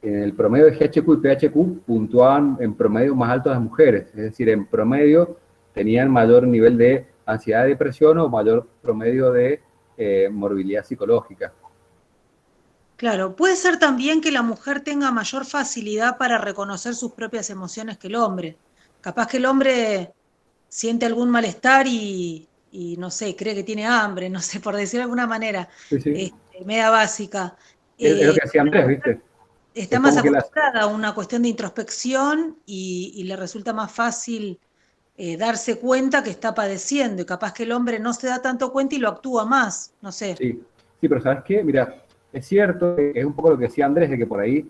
Speaker 6: en el promedio de GHQ y PHQ puntuaban en promedio más alto las mujeres, es decir, en promedio tenían mayor nivel de ansiedad y depresión o mayor promedio de morbilidad psicológica.
Speaker 12: Claro, puede ser también que la mujer tenga mayor facilidad para reconocer sus propias emociones que el hombre. Capaz que el hombre siente algún malestar y no sé, cree que tiene hambre, no sé, por decir de alguna manera,
Speaker 6: Sí.
Speaker 12: media básica.
Speaker 6: Es lo que decía Andrés, ¿viste?
Speaker 12: Está más acostumbrada a una cuestión de introspección y le resulta más fácil darse cuenta que está padeciendo, y capaz que el hombre no se da tanto cuenta y lo actúa más, no sé.
Speaker 6: Sí, pero ¿sabes qué? Mira, es cierto, es un poco lo que decía Andrés, de que por ahí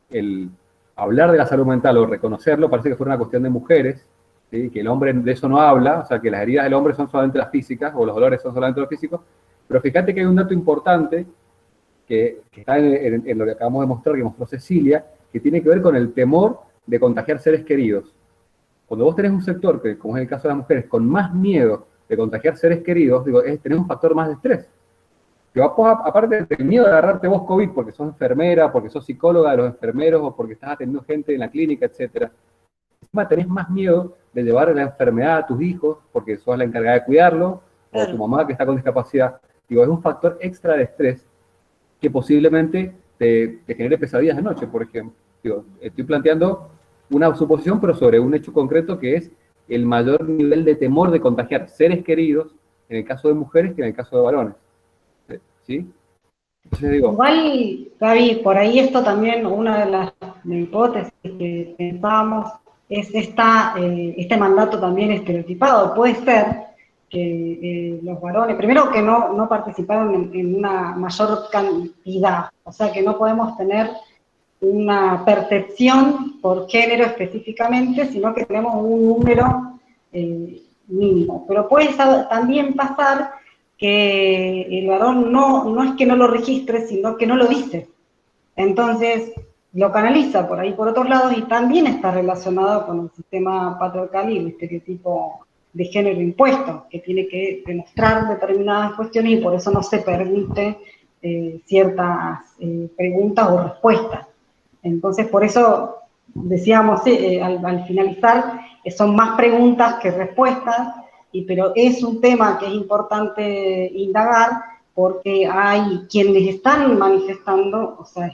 Speaker 6: el hablar de la salud mental o reconocerlo parece que fuera una cuestión de mujeres, ¿sí? Que el hombre de eso no habla, o sea, que las heridas del hombre son solamente las físicas, o los dolores son solamente los físicos, pero fíjate que hay un dato importante que está en lo que acabamos de mostrar, que mostró Cecilia, que tiene que ver con el temor de contagiar seres queridos. Cuando vos tenés un sector, que como es el caso de las mujeres, con más miedo de contagiar seres queridos, digo, tenés un factor más de estrés. Que aparte del miedo de agarrarte vos COVID porque sos enfermera, porque sos psicóloga de los enfermeros o porque estás atendiendo gente en la clínica, etc. Encima tenés más miedo de llevar la enfermedad a tus hijos porque sos la encargada de cuidarlo, o tu mamá que está con discapacidad. Digo, es un factor extra de estrés que posiblemente te genere pesadillas de noche, por ejemplo. Digo, estoy planteando una suposición, pero sobre un hecho concreto que es el mayor nivel de temor de contagiar seres queridos en el caso de mujeres que en el caso de varones. ¿Sí? Entonces digo,
Speaker 1: igual, Gaby, por ahí esto también, una de las hipótesis que pensábamos es este mandato también estereotipado. Puede ser que los varones, primero que no participaron en una mayor cantidad, o sea que no podemos tener una percepción por género específicamente, sino que tenemos un número mínimo. Pero puede también pasar que el varón no es que no lo registre, sino que no lo dice. Entonces, lo canaliza por ahí por otros lados y también está relacionado con el sistema patriarcal y el estereotipo de género impuesto, que tiene que demostrar determinadas cuestiones y por eso no se permite ciertas preguntas o respuestas. Entonces, por eso decíamos al finalizar, son más preguntas que respuestas, pero es un tema que es importante indagar porque hay quienes están manifestando, o sea,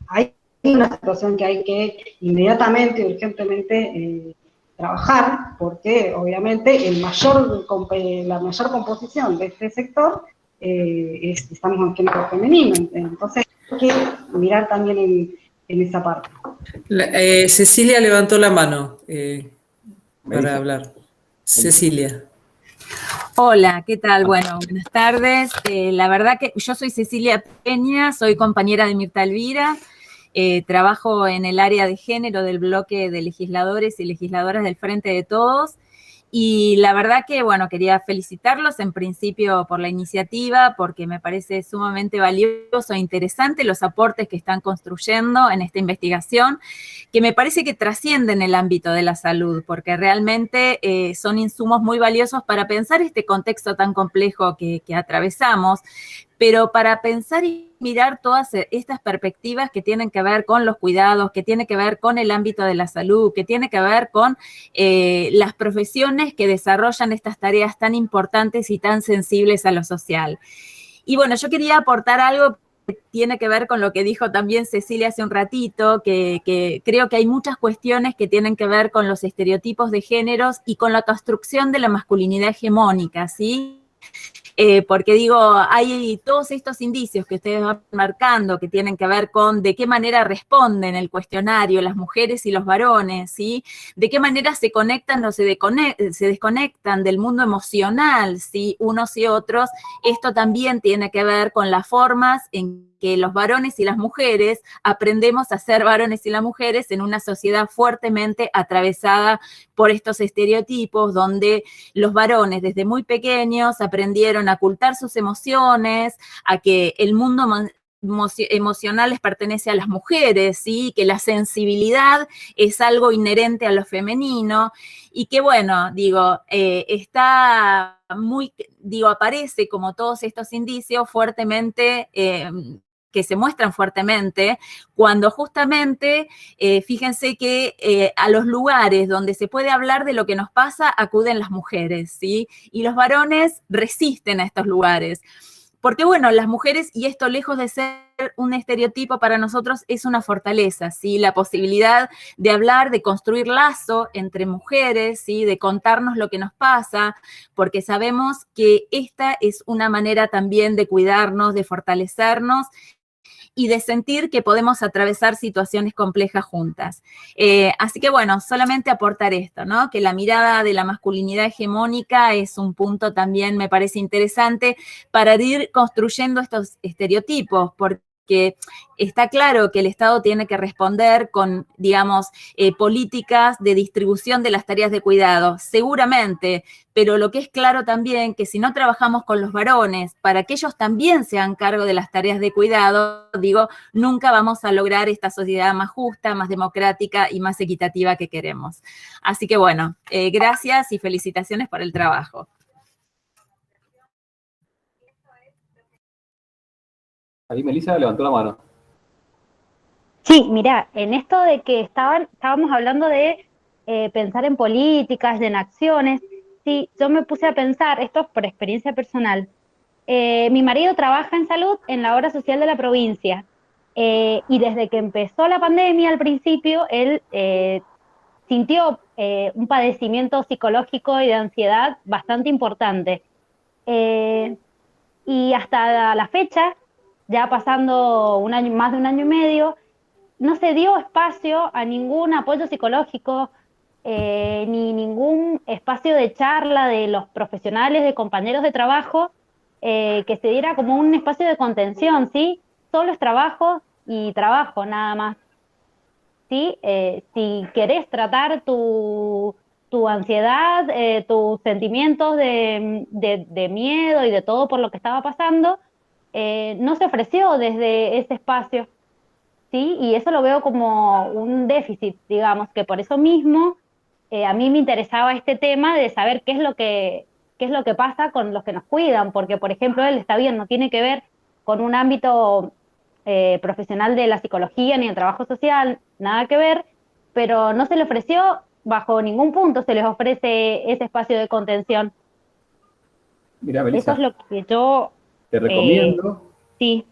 Speaker 1: hay una situación que hay que inmediatamente, urgentemente trabajar, porque obviamente la mayor composición de este sector estamos en género femenino, entonces hay que mirar también en esa parte.
Speaker 2: Cecilia levantó la mano para hablar. Cecilia.
Speaker 15: Hola, ¿qué tal? Bueno, buenas tardes. La verdad que yo soy Cecilia Peña, soy compañera de Mirta Elvira, trabajo en el área de género del bloque de legisladores y legisladoras del Frente de Todos. Y la verdad que, bueno, quería felicitarlos en principio por la iniciativa, porque me parece sumamente valioso e interesante los aportes que están construyendo en esta investigación, que me parece que trascienden el ámbito de la salud, porque realmente son insumos muy valiosos para pensar este contexto tan complejo que atravesamos. pero para pensar y mirar todas estas perspectivas que tienen que ver con los cuidados, que tienen que ver con el ámbito de la salud, que tiene que ver con las profesiones que desarrollan estas tareas tan importantes y tan sensibles a lo social. Y bueno, yo quería aportar algo que tiene que ver con lo que dijo también Cecilia hace un ratito, que creo que hay muchas cuestiones que tienen que ver con los estereotipos de géneros y con la construcción de la masculinidad hegemónica, ¿sí? Porque digo, hay todos estos indicios que ustedes van marcando que tienen que ver con de qué manera responden el cuestionario las mujeres y los varones, ¿sí? De qué manera se conectan o se desconectan del mundo emocional, ¿sí? Unos y otros. Esto también tiene que ver con las formas en que los varones y las mujeres aprendemos a ser varones y las mujeres en una sociedad fuertemente atravesada por estos estereotipos, donde los varones desde muy pequeños aprendieron a ocultar sus emociones, a que el mundo emocional les pertenece a las mujeres, ¿sí? Que la sensibilidad es algo inherente a lo femenino, y que bueno, digo, aparece como todos estos indicios fuertemente, que se muestran fuertemente, cuando justamente, fíjense que a los lugares donde se puede hablar de lo que nos pasa, acuden las mujeres, ¿sí? Y los varones resisten a estos lugares. Porque bueno, las mujeres, y esto lejos de ser un estereotipo para nosotros, es una fortaleza, ¿sí? La posibilidad de hablar, de construir lazo entre mujeres, ¿sí? De contarnos lo que nos pasa, porque sabemos que esta es una manera también de cuidarnos, de fortalecernos, y de sentir que podemos atravesar situaciones complejas juntas. Así que bueno, solamente aportar esto, ¿no? Que la mirada de la masculinidad hegemónica es un punto también, me parece interesante, para ir construyendo estos estereotipos, porque está claro que el Estado tiene que responder con, digamos, políticas de distribución de las tareas de cuidado, seguramente, pero lo que es claro también que si no trabajamos con los varones para que ellos también se hagan cargo de las tareas de cuidado, digo, nunca vamos a lograr esta sociedad más justa, más democrática y más equitativa que queremos. Así que bueno, gracias y felicitaciones por el trabajo.
Speaker 6: Ahí Melissa levantó la mano.
Speaker 7: Sí, mira, en esto de que estábamos hablando de pensar en políticas, en acciones, sí, yo me puse a pensar, esto es por experiencia personal. Mi marido trabaja en salud en la obra social de la provincia, y desde que empezó la pandemia al principio, él sintió un padecimiento psicológico y de ansiedad bastante importante. Y hasta la fecha, ya pasando más de un año y medio, no se dio espacio a ningún apoyo psicológico, ni ningún espacio de charla de los profesionales, de compañeros de trabajo, que se diera como un espacio de contención, ¿sí? Solo es trabajo y trabajo, nada más. ¿Sí? Si querés tratar tu ansiedad, tus sentimientos de miedo y de todo por lo que estaba pasando, no se ofreció desde ese espacio, ¿sí? Y eso lo veo como un déficit, digamos, que por eso mismo a mí me interesaba este tema de saber qué es lo que pasa con los que nos cuidan, porque, por ejemplo, él está bien, no tiene que ver con un ámbito profesional de la psicología ni el trabajo social, nada que ver, pero no se le ofreció, bajo ningún punto se les ofrece ese espacio de contención.
Speaker 6: Mira, Melissa,
Speaker 7: eso es lo que yo
Speaker 6: te recomiendo.
Speaker 7: Sí.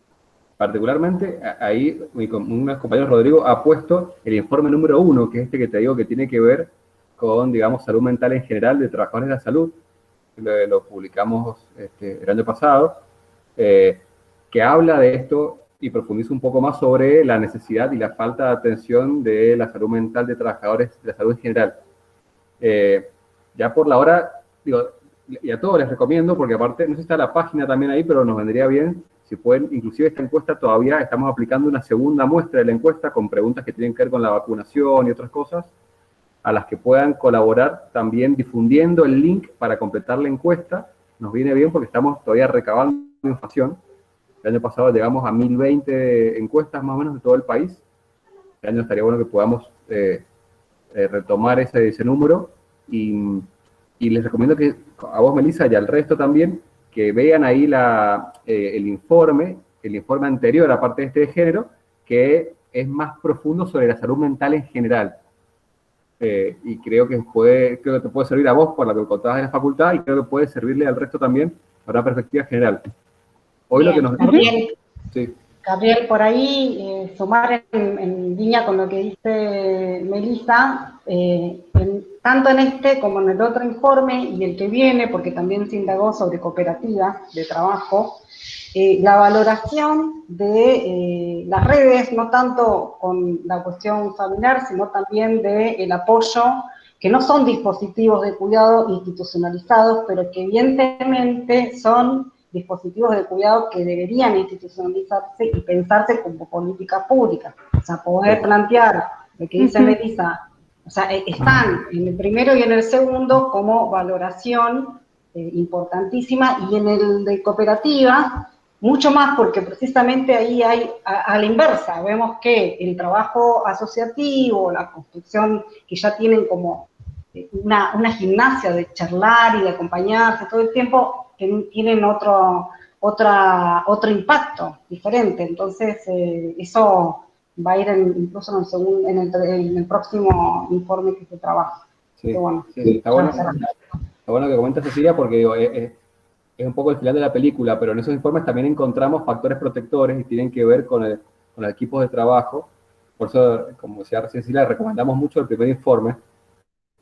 Speaker 6: Particularmente, ahí un compañero Rodrigo ha puesto el informe número 1, que es este que te digo que tiene que ver con, digamos, salud mental en general de trabajadores de la salud. Lo publicamos el año pasado, que habla de esto y profundiza un poco más sobre la necesidad y la falta de atención de la salud mental de trabajadores de la salud en general. Ya por la hora, digo, y a todos les recomiendo, porque aparte, no sé si está la página también ahí, pero nos vendría bien, si pueden, inclusive esta encuesta todavía estamos aplicando una segunda muestra de la encuesta con preguntas que tienen que ver con la vacunación y otras cosas, a las que puedan colaborar también difundiendo el link para completar la encuesta. Nos viene bien porque estamos todavía recabando información. El año pasado llegamos a 1020 encuestas más o menos de todo el país. Este año estaría bueno que podamos retomar ese número, y les recomiendo que a vos, Melissa, y al resto también, que vean ahí el informe anterior, aparte de este de género, que es más profundo sobre la salud mental en general. Y creo que te puede servir a vos por lo que contabas de la facultad, y creo que puede servirle al resto también para una perspectiva general. Hoy
Speaker 1: Bien,
Speaker 6: lo que nos... Sí.
Speaker 1: Gabriel, por ahí, sumar en línea con lo que dice Melissa, tanto en este como en el otro informe y el que viene, porque también se indagó sobre cooperativas de trabajo, la valoración de las redes, no tanto con la cuestión familiar, sino también del apoyo, que no son dispositivos de cuidado institucionalizados, pero que evidentemente son dispositivos de cuidado que deberían institucionalizarse y pensarse como políticas públicas. O sea, poder plantear lo que dice Melissa, o sea, están en el primero y en el segundo como valoración importantísima, y en el de cooperativa, mucho más, porque precisamente ahí hay, a la inversa, vemos que el trabajo asociativo, la construcción, que ya tienen como una gimnasia de charlar y de acompañarse todo el tiempo, tienen otro impacto diferente. Entonces, eso va a ir incluso en el próximo informe que se trabaja.
Speaker 6: Sí,
Speaker 1: bueno,
Speaker 6: sí, está bueno que comentas, Cecilia, porque es un poco el final de la película, pero en esos informes también encontramos factores protectores y tienen que ver con los equipos de trabajo. Por eso, como decía Cecilia, recomendamos mucho el primer informe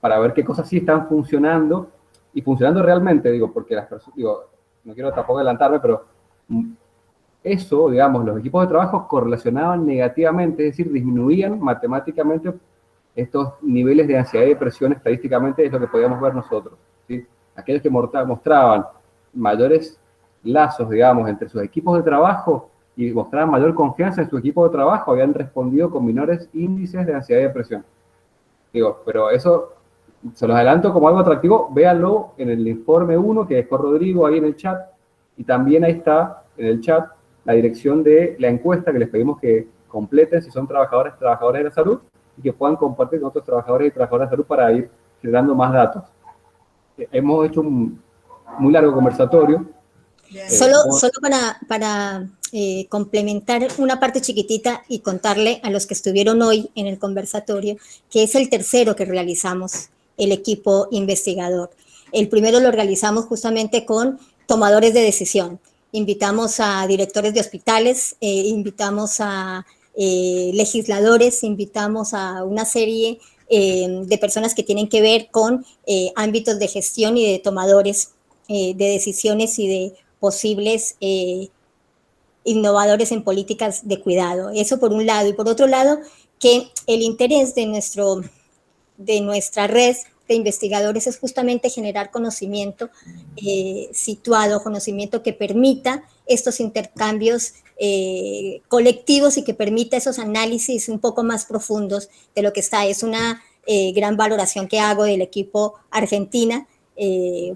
Speaker 6: para ver qué cosas sí están funcionando, y funcionando realmente, porque las personas, no quiero tampoco adelantarme, pero eso, digamos, los equipos de trabajo correlacionaban negativamente, es decir, disminuían matemáticamente estos niveles de ansiedad y depresión. Estadísticamente es lo que podíamos ver nosotros, ¿sí? Aquellos que mostraban mayores lazos, digamos, entre sus equipos de trabajo y mostraban mayor confianza en su equipo de trabajo, habían respondido con menores índices de ansiedad y depresión. Pero eso se los adelanto como algo atractivo. Véanlo en el informe 1 que dejó Rodrigo ahí en el chat, y también ahí está en el chat la dirección de la encuesta que les pedimos que completen si son trabajadores de la salud, y que puedan compartir con otros trabajadores y trabajadoras de salud para ir generando más datos. Hemos hecho un muy largo conversatorio.
Speaker 16: Solo para complementar una parte chiquitita y contarle a los que estuvieron hoy en el conversatorio, que es el tercero que realizamos, el equipo investigador. El primero lo realizamos justamente con tomadores de decisión. Invitamos a directores de hospitales, invitamos a legisladores, invitamos a una serie de personas que tienen que ver con ámbitos de gestión y de tomadores de decisiones y de posibles innovadores en políticas de cuidado. Eso por un lado. Y por otro lado, que el interés de nuestra red de investigadores es justamente generar conocimiento situado, conocimiento que permita estos intercambios colectivos y que permita esos análisis un poco más profundos de lo que está. Es una gran valoración que hago del equipo Argentina,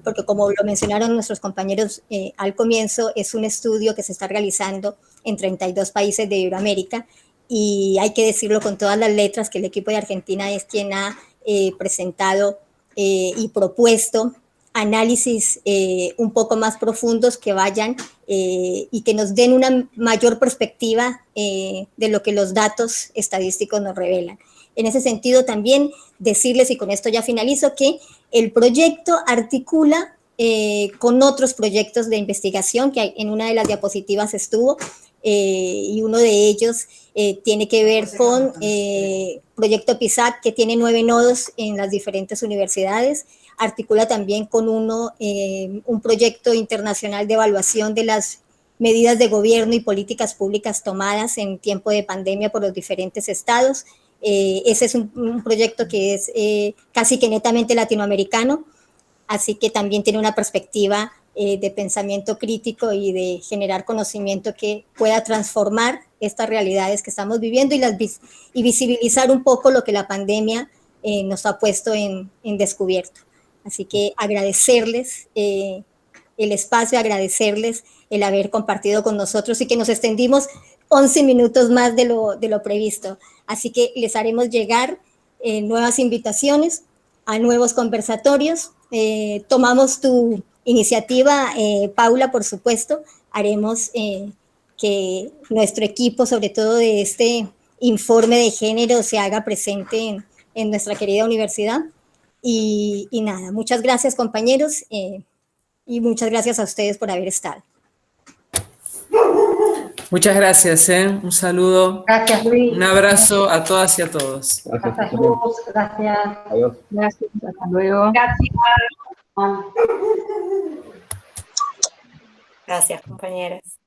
Speaker 16: porque como lo mencionaron nuestros compañeros al comienzo, es un estudio que se está realizando en 32 países de Iberoamérica, y hay que decirlo con todas las letras que el equipo de Argentina es quien ha presentado y propuesto análisis un poco más profundos que vayan y que nos den una mayor perspectiva de lo que los datos estadísticos nos revelan. En ese sentido, también decirles, y con esto ya finalizo, que el proyecto articula con otros proyectos de investigación que en una de las diapositivas estuvo, y uno de ellos tiene que ver con Proyecto PISAC, que tiene 9 nodos en las diferentes universidades. Articula también con un proyecto internacional de evaluación de las medidas de gobierno y políticas públicas tomadas en tiempo de pandemia por los diferentes estados. Ese es un proyecto que es casi que netamente latinoamericano, así que también tiene una perspectiva de pensamiento crítico y de generar conocimiento que pueda transformar estas realidades que estamos viviendo y visibilizar un poco lo que la pandemia nos ha puesto en descubierto. Así que agradecerles el espacio, agradecerles el haber compartido con nosotros y que nos extendimos 11 minutos más de lo previsto. Así que les haremos llegar nuevas invitaciones a nuevos conversatorios. Tomamos tu iniciativa, Paula, por supuesto, haremos que nuestro equipo, sobre todo de este informe de género, se haga presente en nuestra querida universidad. Y nada, muchas gracias, compañeros, y muchas gracias a ustedes por haber estado.
Speaker 2: Muchas gracias, un saludo.
Speaker 1: Gracias, Luis.
Speaker 2: Un abrazo a todas y a todos.
Speaker 1: Gracias, Luz. Gracias.
Speaker 6: Adiós.
Speaker 8: Gracias, hasta luego.
Speaker 16: Gracias.
Speaker 7: Gracias, compañeras.